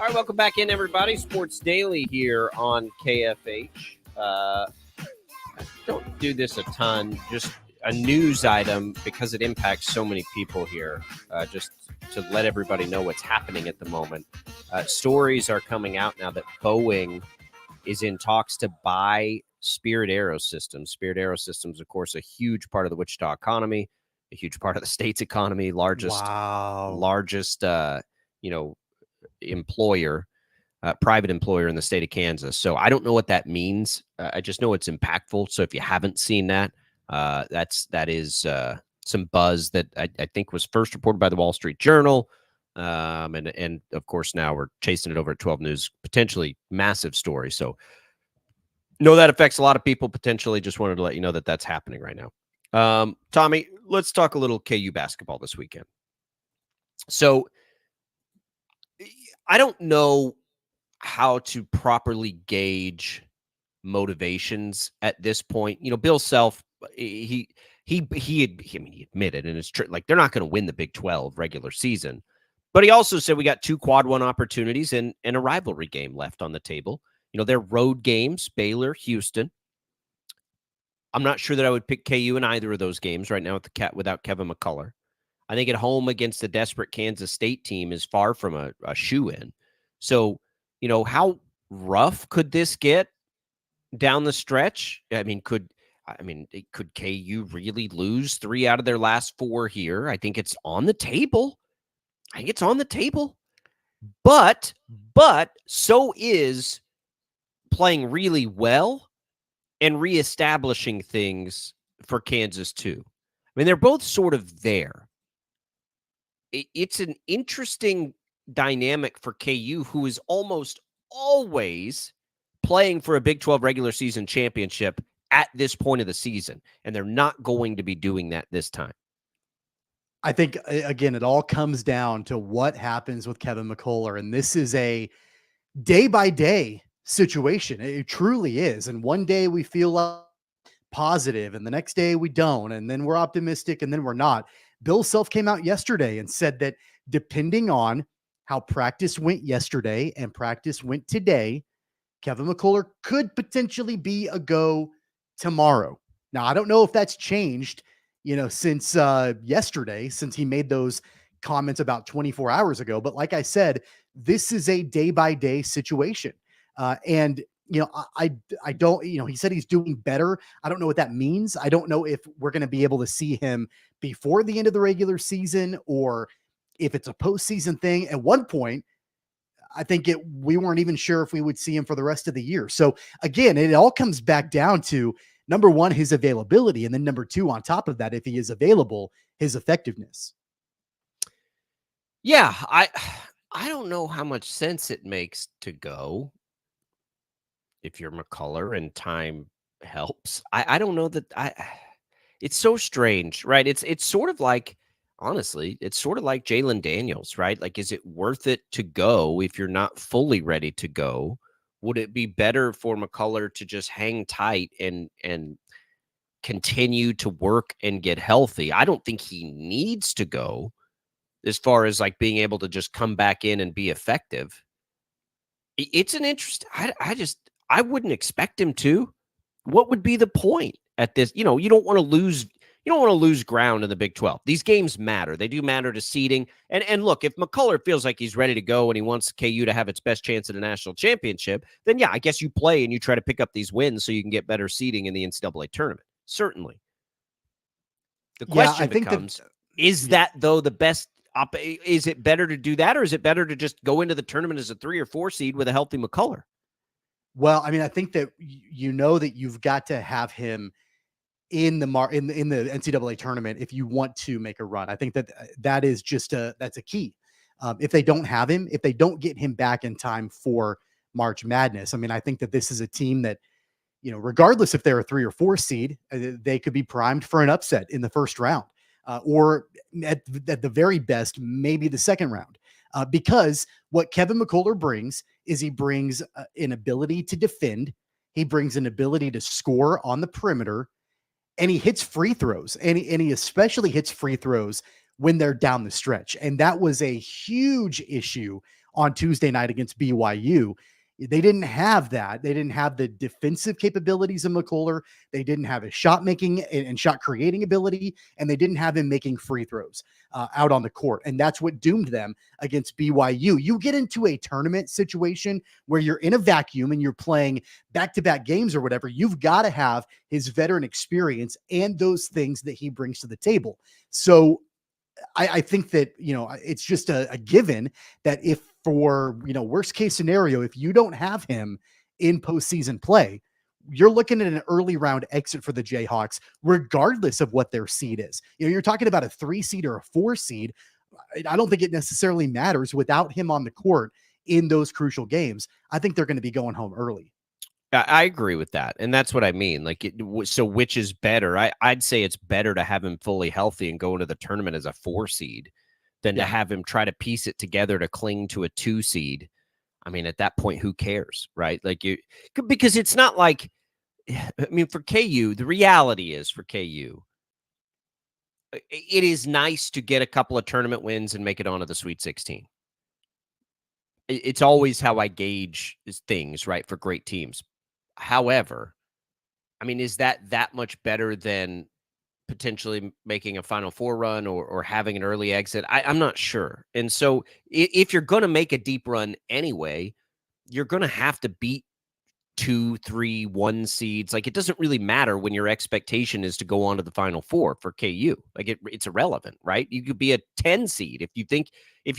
All right, welcome back in, everybody. Sports Daily here on KFH. Don't do this a ton, just a news item because it impacts so many people here. Just to let everybody know what's happening at the moment. Stories are coming out now that Boeing is in talks to buy Spirit Aerosystems. Spirit Aerosystems, of course, a huge part of the Wichita economy, a huge part of the state's economy, largest employer, private employer in the state of Kansas. So I don't know what that means. I just know it's impactful. So if you haven't seen that, that is some buzz that I think was first reported by the Wall Street Journal. And of course, now we're chasing it over at 12 News, potentially massive story. So know that affects a lot of people potentially. Just wanted to let you know that that's happening right now. Tommy, let's talk a little KU basketball this weekend. So I don't know how to properly gauge motivations at this point. Bill Self, he admitted, and it's true, like they're not going to win the Big 12 regular season. But he also said we got 2 quad 1 opportunities and a rivalry game left on the table. Their road games, Baylor, Houston. I'm not sure that I would pick KU in either of those games right now without Kevin McCullough. I think at home against the desperate Kansas State team is far from a shoe-in. So, how rough could this get down the stretch? Could KU really lose 3 out of their last 4 here? I think it's on the table. But so is playing really well and reestablishing things for Kansas too. They're both sort of there. It's an interesting dynamic for KU, who is almost always playing for a Big 12 regular season championship at this point of the season, and they're not going to be doing that this time. I think, again, it all comes down to what happens with Kevin McCullough, and this is a day-by-day situation. It truly is. And one day we feel positive, and the next day we don't, and then we're optimistic, and then we're not. Bill Self came out yesterday and said that depending on how practice went yesterday and practice went today, Kevin McCullough could potentially be a go tomorrow. Now, I don't know if that's changed, since yesterday, since he made those comments about 24 hours ago. But like I said, this is a day-by-day situation. And I don't, he said he's doing better. I don't know what that means. I don't know if we're going to be able to see him before the end of the regular season or if it's a postseason thing. At one point, I think we weren't even sure if we would see him for the rest of the year. So again, it all comes back down to, number one, his availability. And then number 2, on top of that, if he is available, his effectiveness. Yeah. I don't know how much sense it makes to go if you're McCullough and time helps. I don't know that it's so strange, right? It's sort of like, honestly, it's sort of like Jalen Daniels, right? Like, is it worth it to go if you're not fully ready to go? Would it be better for McCullough to just hang tight and continue to work and get healthy? I don't think he needs to go as far as like being able to just come back in and be effective. It's an interest. I wouldn't expect him to. What would be the point at this? You don't want to lose. You don't want to lose ground in the Big 12. These games matter. They do matter to seeding. And look, if McCullough feels like he's ready to go and he wants KU to have its best chance at a national championship, then yeah, I guess you play and you try to pick up these wins so you can get better seeding in the NCAA tournament. Certainly. The question becomes, is that though the best? Is it better to do that, or is it better to just go into the tournament as a 3 or 4 seed with a healthy McCullough? Well, I think that that you've got to have him in the NCAA tournament if you want to make a run. I think that is just that's a key. If they don't have him, if they don't get him back in time for March Madness, I think that this is a team that, regardless if they're a 3 or 4 seed, they could be primed for an upset in the first round, or at the very best, maybe the second round. Because what Kevin McCullough brings is he brings an ability to defend. He brings an ability to score on the perimeter, and he hits free throws, and he especially hits free throws when they're down the stretch. And that was a huge issue on Tuesday night against BYU. They didn't have that. They didn't have the defensive capabilities of McCullough. They didn't have his shot making and shot creating ability, and they didn't have him making free throws out on the court. And that's what doomed them against BYU. You get into a tournament situation where you're in a vacuum and you're playing back-to-back games or whatever. You've got to have his veteran experience and those things that he brings to the table. So I think that, it's just a given that if for, worst case scenario, if you don't have him in postseason play, you're looking at an early round exit for the Jayhawks, regardless of what their seed is. You're talking about a 3 seed or a 4 seed. I don't think it necessarily matters without him on the court in those crucial games. I think they're going to be going home early. I agree with that. And that's what I mean. So which is better? I'd say it's better to have him fully healthy and go into the tournament as a 4 seed than to have him try to piece it together to cling to a 2 seed. I mean, at that point, who cares, right? Because it's not like, for KU, the reality is for KU, it is nice to get a couple of tournament wins and make it onto the Sweet 16. It's always how I gauge things, right, for great teams. However, is that much better than potentially making a Final Four run or having an early exit? I'm not sure. And so if you're going to make a deep run anyway, you're going to have to beat 2, 3, 1 seeds. It doesn't really matter when your expectation is to go on to the Final Four for KU. It's irrelevant, right? You could be a 10 seed. If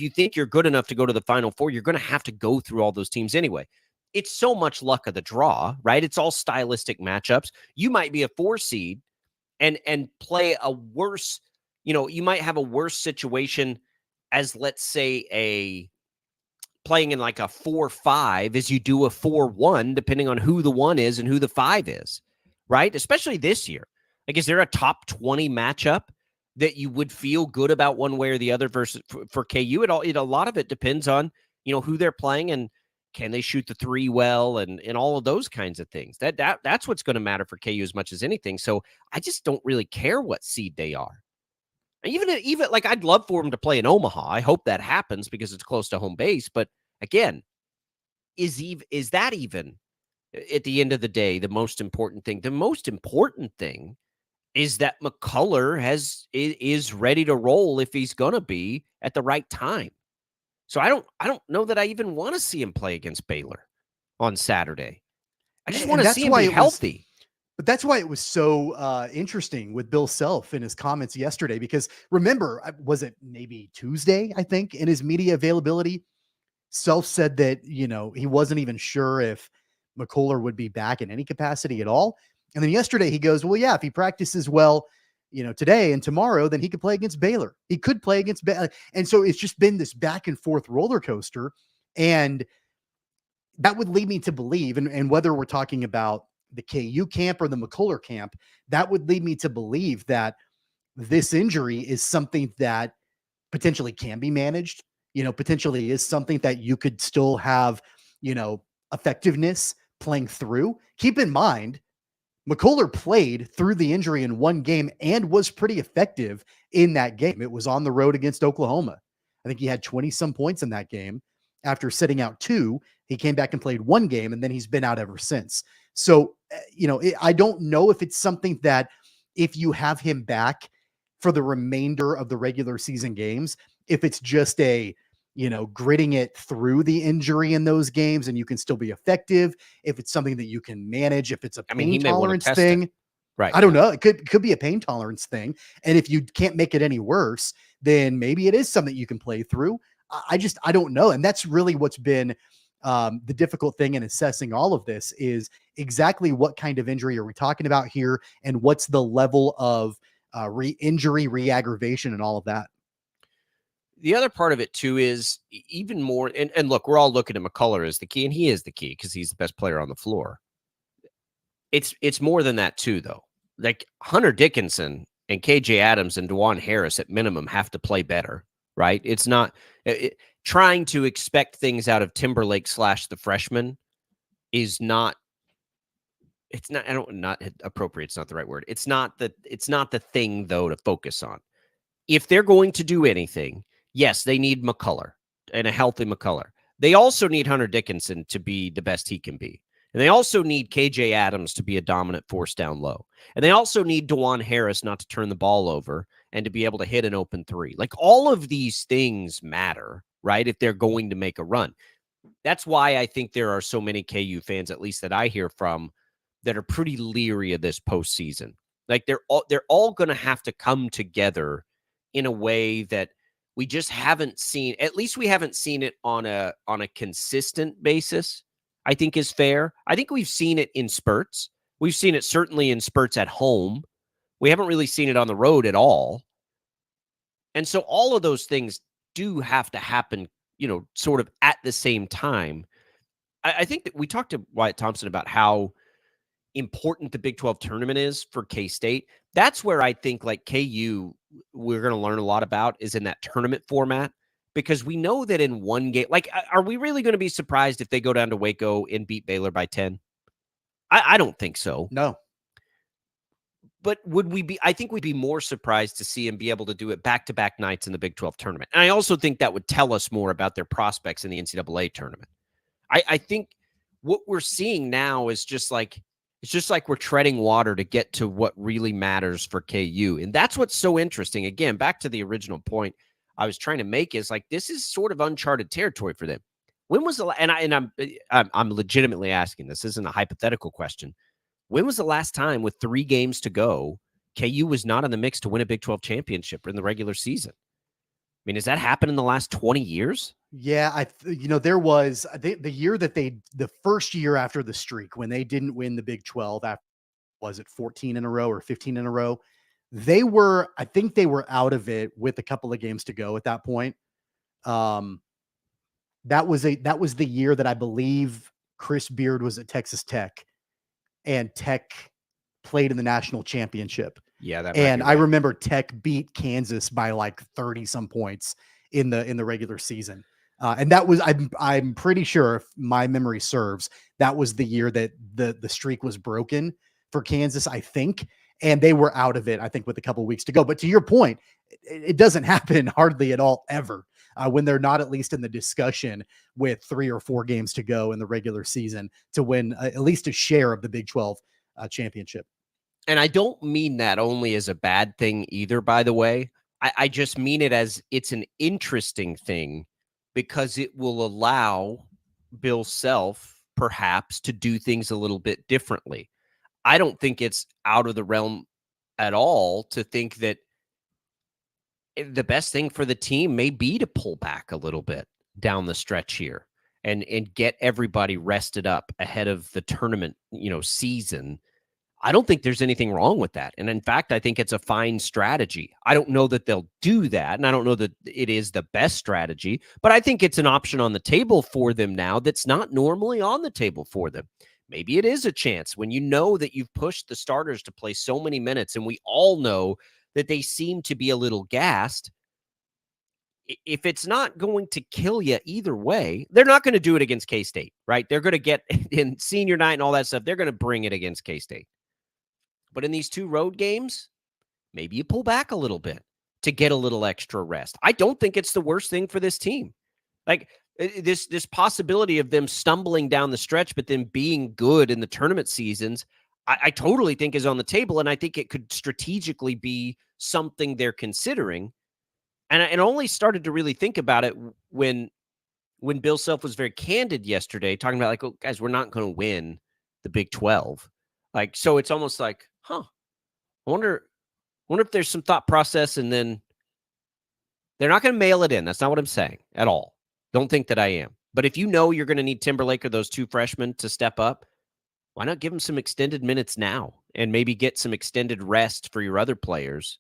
you think you're good enough to go to the Final Four, you're going to have to go through all those teams anyway. It's so much luck of the draw, right? It's all stylistic matchups. You might be a 4 seed and play a worse, you might have a worse situation as, let's say, playing in a 4-5 as you do a 4-1, depending on who the 1 is and who the 5 is, right? Especially this year. Is there a top 20 matchup that you would feel good about one way or the other versus for KU? A lot of it depends on, who they're playing and can they shoot the 3 well and all of those kinds of things. That's what's going to matter for KU as much as anything. So I just don't really care what seed they are. Even I'd love for them to play in Omaha. I hope that happens because it's close to home base. But again, is that even at the end of the day the most important thing? The most important thing is that McCullough is ready to roll if he's going to be at the right time. So I don't know that I even want to see him play against Baylor on Saturday. I just want to see him be healthy. But that's why it was so interesting with Bill Self in his comments yesterday, because remember, was it maybe Tuesday, I think, in his media availability, Self said that, he wasn't even sure if McCullough would be back in any capacity at all. And then yesterday he goes, well, yeah, if he practices well, today and tomorrow, then he could play against Baylor. He could play against Baylor. And so it's just been this back and forth roller coaster. And that would lead me to believe, and whether we're talking about the KU camp or the McCullough camp, that would lead me to believe that this injury is something that potentially can be managed, potentially is something that you could still have, effectiveness playing through. Keep in mind, McCullough played through the injury in 1 game and was pretty effective in that game. It was on the road against Oklahoma. I think he had 20 some points in that game. After sitting out 2, he came back and played 1 game, and then he's been out ever since. So, I don't know if it's something that if you have him back for the remainder of the regular season games, if it's just a, gritting it through the injury in those games and you can still be effective, if it's something that you can manage, if it's a pain tolerance thing. Right. I don't know. It could be a pain tolerance thing. And if you can't make it any worse, then maybe it is something you can play through. I don't know. And that's really what's been the difficult thing in assessing all of this is exactly what kind of injury are we talking about here and what's the level of re-injury, re-aggravation and all of that. The other part of it too is even more, and look, we're all looking at McCullough as the key, and he is the key because he's the best player on the floor. It's more than that too, though. Hunter Dickinson and KJ Adams and DeJuan Harris at minimum have to play better, right? It's not trying to expect things out of Timberlake / the freshman is not. It's not. Not appropriate. It's not the right word. It's not the thing though to focus on. If they're going to do anything, yes, they need McCullough and a healthy McCullough. they also need Hunter Dickinson to be the best he can be. And they also need KJ Adams to be a dominant force down low. And they also need DeJuan Harris not to turn the ball over and to be able to hit an open three. Like, all of these things matter, right, if they're going to make a run. That's why I think there are so many KU fans, at least that I hear from, that are pretty leery of this postseason. Like, they're all going to have to come together in a way that we just haven't seen. At least we haven't seen it on a consistent basis, I think is fair. I think we've seen it in spurts. We've seen it certainly in spurts at home. We haven't really seen it on the road at all. And so all of those things do have to happen, sort of at the same time. I think that we talked to Wyatt Thompson about how important the Big 12 tournament is for K-State. That's where I think, like, KU, we're going to learn a lot about is in that tournament format, because we know that in one game, like, are we really going to be surprised if they go down to Waco and beat Baylor by 10? I don't think so. No. But would we be? I think we'd be more surprised to see him be able to do it back-to-back nights in the Big 12 tournament. And I also think that would tell us more about their prospects in the NCAA tournament. I think what we're seeing now is just like we're treading water to get to what really matters for KU. And that's what's so interesting. Again, back to the original point I was trying to make is, like, this is sort of uncharted territory for them. When was the I'm legitimately asking, this isn't a hypothetical question. When was the last time, with 3 games to go, KU was not in the mix to win a Big 12 championship in the regular season? I mean, has that happened in the last 20 years? Yeah, there was the year that the first year after the streak, when they didn't win the Big 12, after, was it 14 in a row or 15 in a row? I think they were out of it with a couple of games to go at that point. That was the year that I believe Chris Beard was at Texas Tech, and Tech played in the national championship. Yeah, I remember Tech beat Kansas by like 30 some points in the regular season. And that was, I'm pretty sure, if my memory serves, that was the year that the streak was broken for Kansas, I think. And they were out of it, I think, with a couple of weeks to go. But to your point, it doesn't happen hardly at all ever when they're not at least in the discussion with 3 or 4 games to go in the regular season to win at least a share of the Big 12 championship. And I don't mean that only as a bad thing either, by the way. I just mean it as it's an interesting thing, because it will allow Bill Self perhaps to do things a little bit differently. I don't think it's out of the realm at all to think that the best thing for the team may be to pull back a little bit down the stretch here and get everybody rested up ahead of the tournament, season. I don't think there's anything wrong with that. And in fact, I think it's a fine strategy. I don't know that they'll do that, and I don't know that it is the best strategy, but I think it's an option on the table for them now that's not normally on the table for them. Maybe it is a chance when you know that you've pushed the starters to play so many minutes, and we all know that they seem to be a little gassed. If it's not going to kill you either way, they're not going to do it against K-State, right? They're going to get in senior night and all that stuff. They're going to bring it against K-State. But in these 2 road games, maybe you pull back a little bit to get a little extra rest. I don't think it's the worst thing for this team. Like, this possibility of them stumbling down the stretch, but then being good in the tournament seasons, I totally think is on the table. And I think it could strategically be something they're considering. And I only started to really think about it when Bill Self was very candid yesterday, talking about, like, oh, guys, we're not going to win the Big 12. Like, so it's almost like, I wonder if there's some thought process, and then they're not going to mail it in. That's not what I'm saying at all. Don't think that I am. But if you know you're going to need Timberlake or those 2 freshmen to step up, why not give them some extended minutes now and maybe get some extended rest for your other players?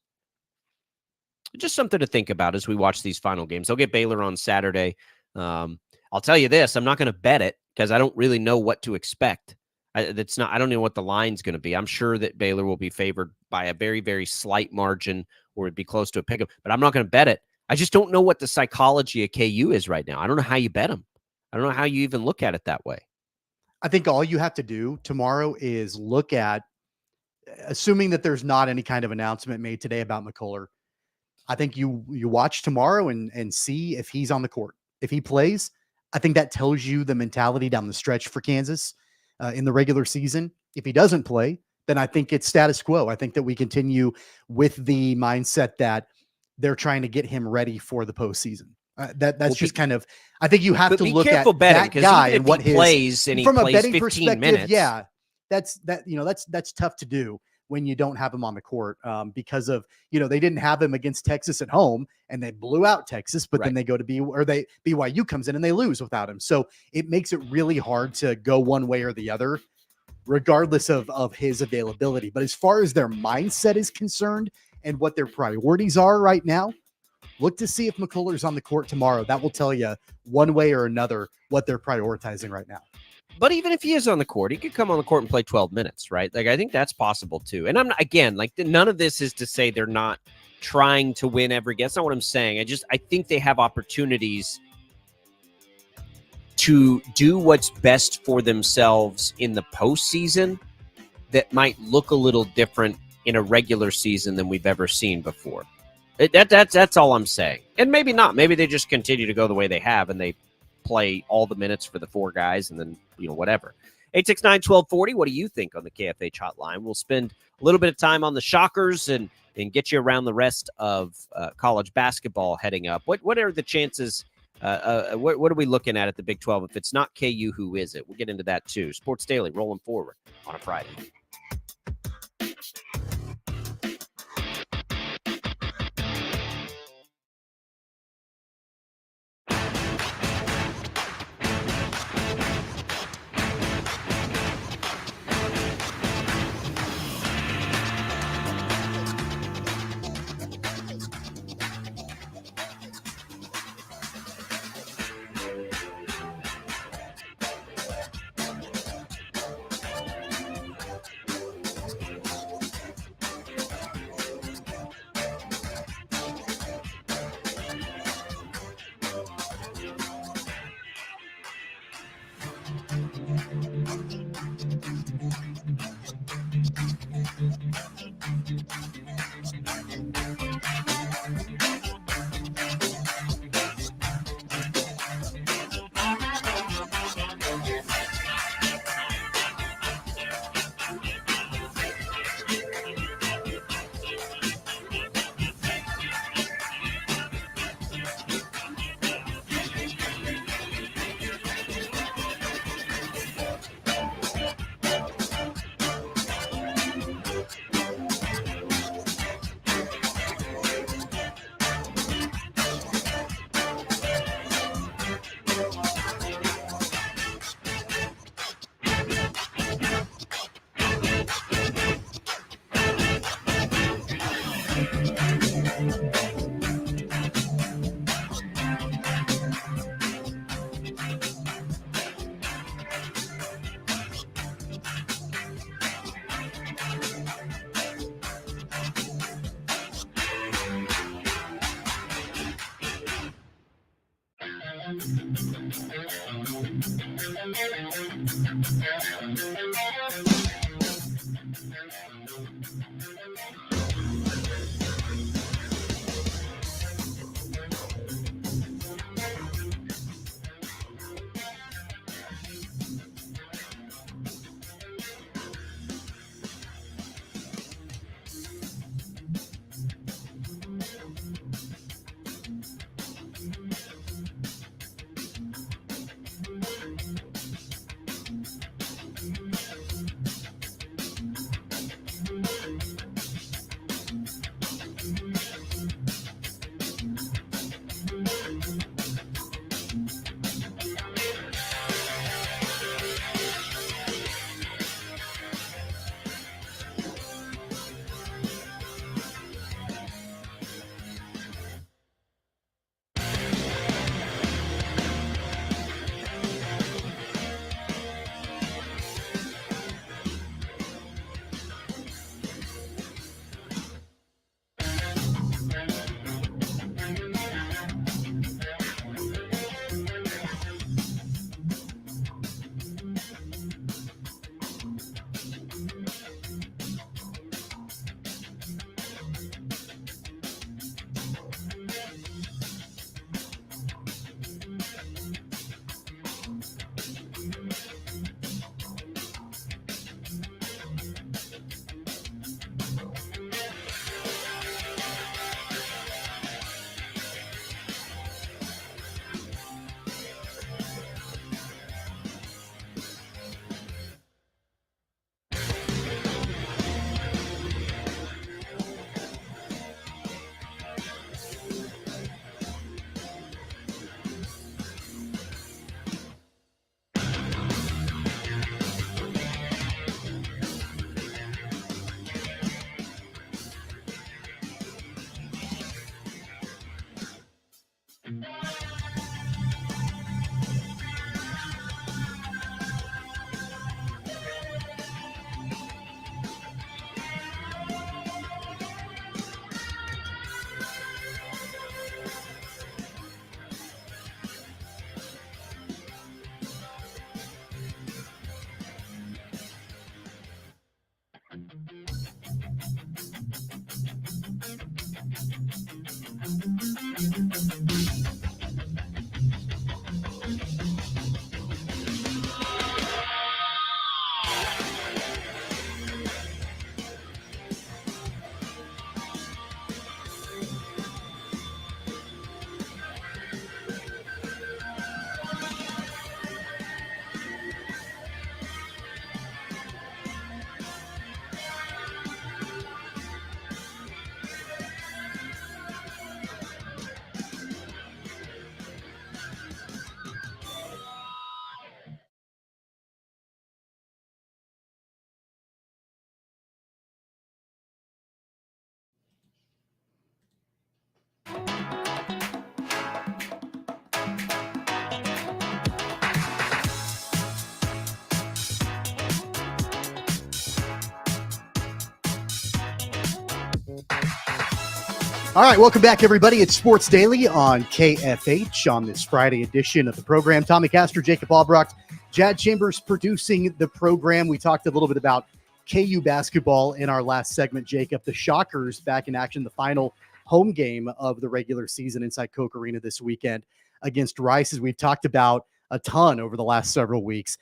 Just something to think about as we watch these final games. They'll get Baylor on Saturday. I'll tell you this, I'm not going to bet it because I don't really know what to expect. I don't know what the line's going to be. I'm sure that Baylor will be favored by a very, very slight margin, or it'd be close to a pick-up, but I'm not going to bet it. I just don't know what the psychology of KU is right now. I don't know how you bet them. I don't know how you even look at it that way. I think all you have to do tomorrow is look at, assuming that there's not any kind of announcement made today about McCullough, I think you watch tomorrow and see if he's on the court. If he plays, I think that tells you the mentality down the stretch for Kansas in the regular season. If he doesn't play, then I think it's status quo. I think that we continue with the mindset that they're trying to get him ready for the postseason. That's just kind of, I think you have to look at that guy and what his plays and he from a plays betting 15 perspective. minutes. Yeah, that's tough to do when you don't have him on the court because of, they didn't have him against Texas at home and they blew out Texas, but then they go to BYU comes in and they lose without him. So it makes it really hard to go one way or the other, regardless of his availability. But as far as their mindset is concerned and what their priorities are right now, look to see if McCullers on the court tomorrow. That will tell you one way or another what they're prioritizing right now. But even if he is on the court, he could come on the court and play 12 minutes, right? Like, I think that's possible too. And I'm not, again, like, none of this is to say they're not trying to win every game. That's not what I'm saying. I think they have opportunities to do what's best for themselves in the postseason that might look a little different in a regular season than we've ever seen before. That's all I'm saying. And maybe not. Maybe they just continue to go the way they have and they play all the minutes for the four guys and then, whatever. 869-1240. What do you think on the KFH hotline? We'll spend a little bit of time on the Shockers and get you around the rest of college basketball heading up. What are the chances? What are we looking at the Big 12? If it's not KU, who is it? We'll get into that too. Sports Daily rolling forward on a Friday. All right, welcome back, everybody. It's Sports Daily on KFH on this Friday edition of the program. Tommy Castor, Jacob Albracht, Jad Chambers producing the program. We talked a little bit about KU basketball in our last segment, Jacob. The Shockers back in action, the final home game of the regular season inside Koch Arena this weekend against Rice, as we've talked about a ton over the last several weeks.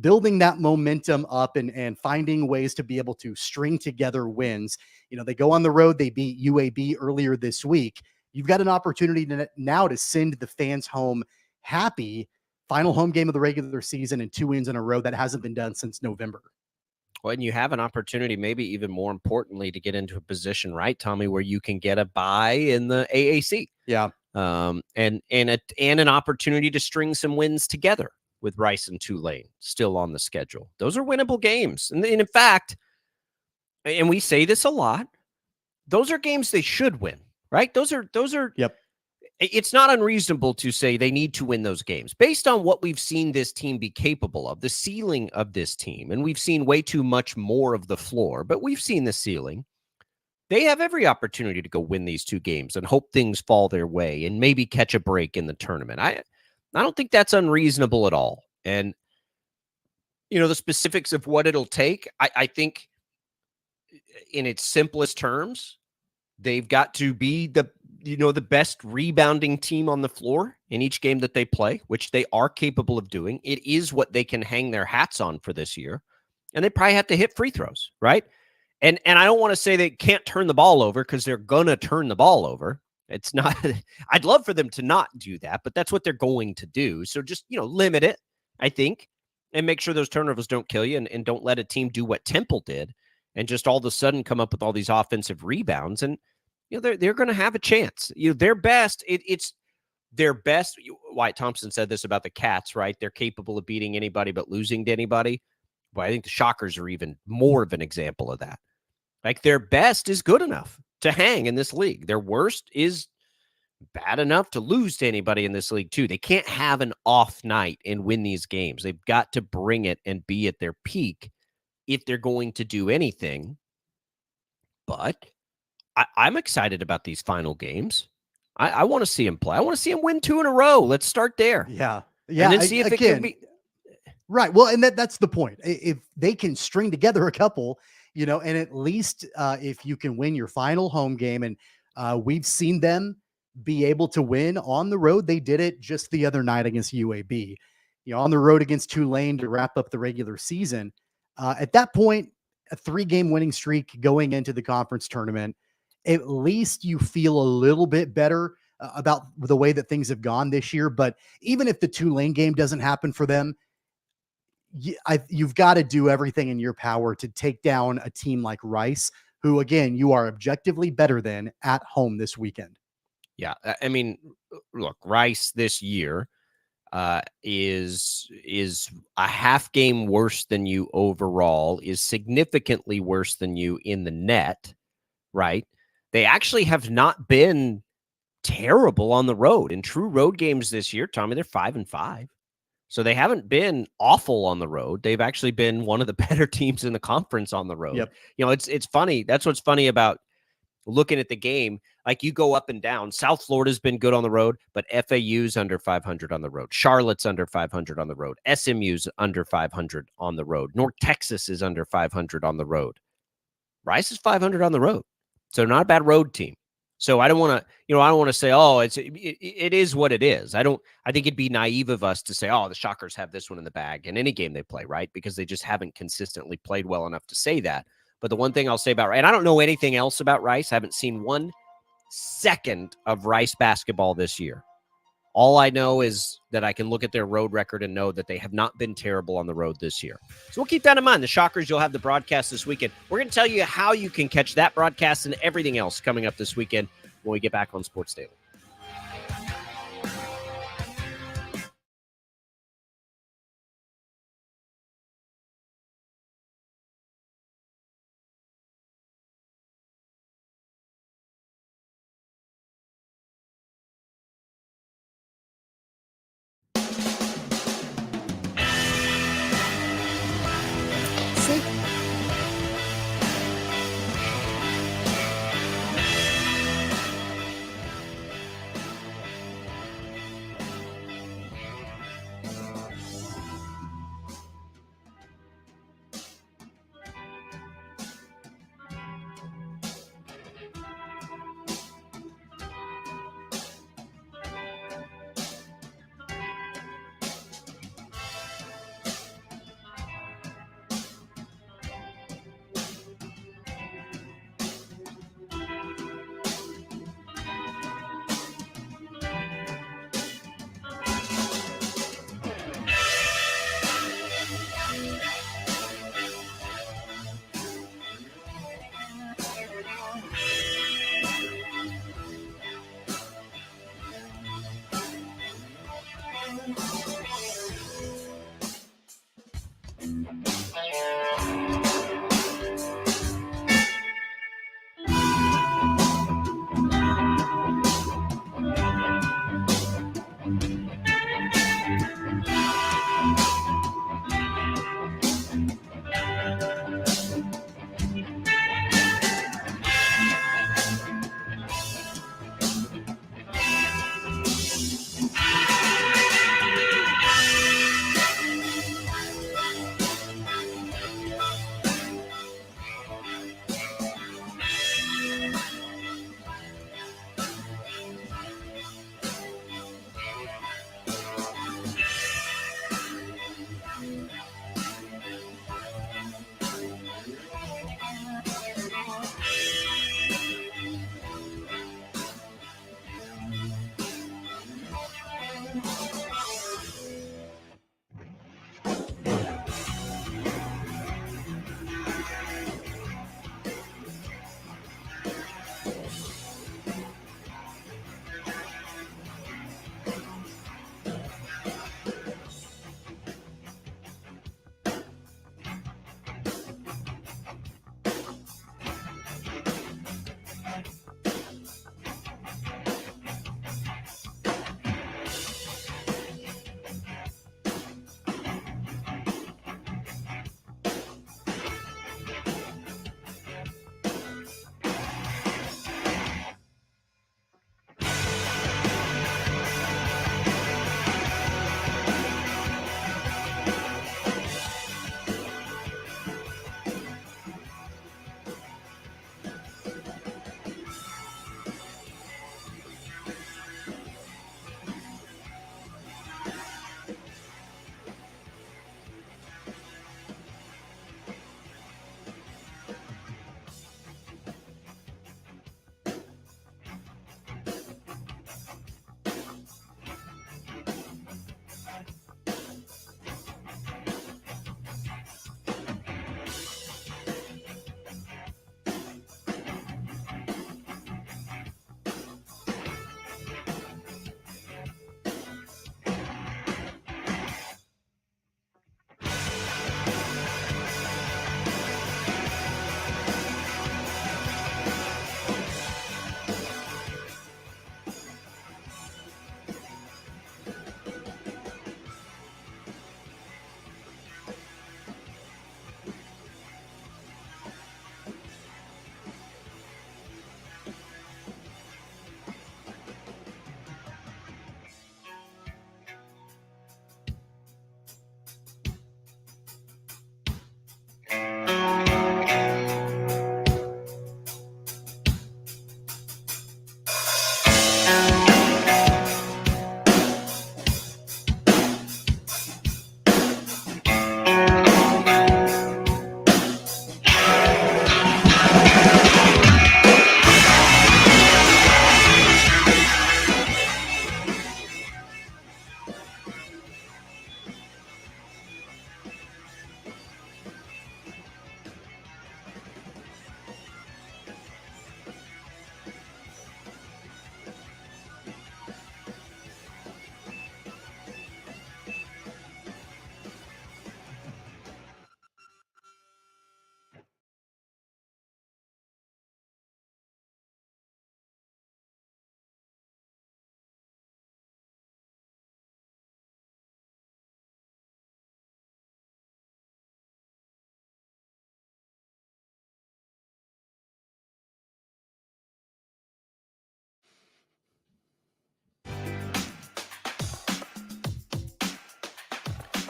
Building that momentum up and finding ways to be able to string together wins. You know, they go on the road. They beat UAB earlier this week. You've got an opportunity now to send the fans home happy. Final home game of the regular season and 2 wins in a row. That hasn't been done since November. Well, and you have an opportunity, maybe even more importantly, to get into a position, right, Tommy, where you can get a bye in the AAC. Yeah. And an opportunity to string some wins together with Rice and Tulane still on the schedule. Those are winnable games. And in fact, and we say this a lot, those are games they should win, right? Those are Yep. It's not unreasonable to say they need to win those games based on what we've seen this team be capable of, the ceiling of this team. And we've seen way too much more of the floor, but we've seen the ceiling. They have every opportunity to go win these 2 games and hope things fall their way and maybe catch a break in the tournament. I don't think that's unreasonable at all. And, you know, the specifics of what it'll take, I think in its simplest terms, they've got to be the best rebounding team on the floor in each game that they play, which they are capable of doing. It is what they can hang their hats on for this year. And they probably have to hit free throws, right? And I don't want to say they can't turn the ball over, because they're going to turn the ball over. It's not, I'd love for them to not do that, but that's what they're going to do. So just, limit it, I think, and make sure those turnovers don't kill you, and don't let a team do what Temple did and just all of a sudden come up with all these offensive rebounds. And, they're going to have a chance. Their best, it's their best. Wyatt Thompson said this about the Cats, right? They're capable of beating anybody but losing to anybody. Well, I think the Shockers are even more of an example of that. Like, their best is good enough to hang in this league. Their worst is bad enough to lose to anybody in this league too. They can't have an off night and win these games. They've got to bring it and be at their peak if they're going to do anything. But I'm excited about these final games. I want to see him play. I want to see him win 2 in a row. Let's start there. Yeah. And then see if it can be. Right. Well, and that's the point. If they can string together a couple, and at least if you can win your final home game, and we've seen them be able to win on the road. They did it just the other night against UAB, on the road against Tulane to wrap up the regular season. At that point, a 3-game winning streak going into the conference tournament, at least you feel a little bit better about the way that things have gone this year. But even if the Tulane game doesn't happen for them, you've got to do everything in your power to take down a team like Rice, who, again, you are objectively better than at home this weekend. Yeah. I mean, look, Rice this year is a half game worse than you overall, is significantly worse than you in the net, right? They actually have not been terrible on the road. In true road games this year, Tommy, they're 5-5. So they haven't been awful on the road. They've actually been one of the better teams in the conference on the road. Yep. It's funny. That's what's funny about looking at the game. Like, you go up and down. South Florida's been good on the road, but FAU's under 500 on the road. Charlotte's under 500 on the road. SMU's under 500 on the road. North Texas is under 500 on the road. Rice is 500 on the road. So not a bad road team. So I don't want to say, oh, it is what it is. I think it'd be naive of us to say, oh, the Shockers have this one in the bag in any game they play, right? Because they just haven't consistently played well enough to say that. But the one thing I'll say about Rice, and I don't know anything else about Rice. I haven't seen 1 second of Rice basketball this year. All I know is that I can look at their road record and know that they have not been terrible on the road this year. So we'll keep that in mind. The Shockers, you'll have the broadcast this weekend. We're going to tell you how you can catch that broadcast and everything else coming up this weekend when we get back on Sports Daily.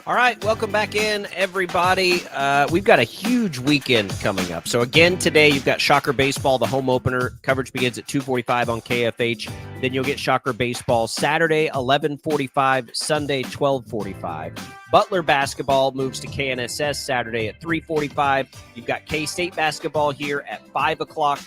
All right, welcome back in, everybody. We've got a huge weekend coming up. So again, today you've got Shocker Baseball, the home opener. Coverage begins at 2:45 on KFH. Then you'll get Shocker Baseball Saturday, 11:45, Sunday, 12:45. Butler Basketball moves to KNSS Saturday at 3:45. You've got K-State Basketball here at 5 o'clock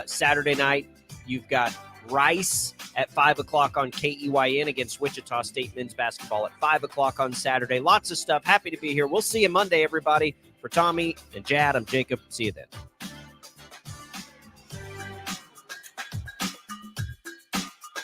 Saturday night. You've got Rice at 5 o'clock on KEYN against Wichita State men's basketball at 5 o'clock on Saturday. Lots of stuff. Happy to be here. We'll see you Monday, everybody. For Tommy and Jad, I'm Jacob. See you then.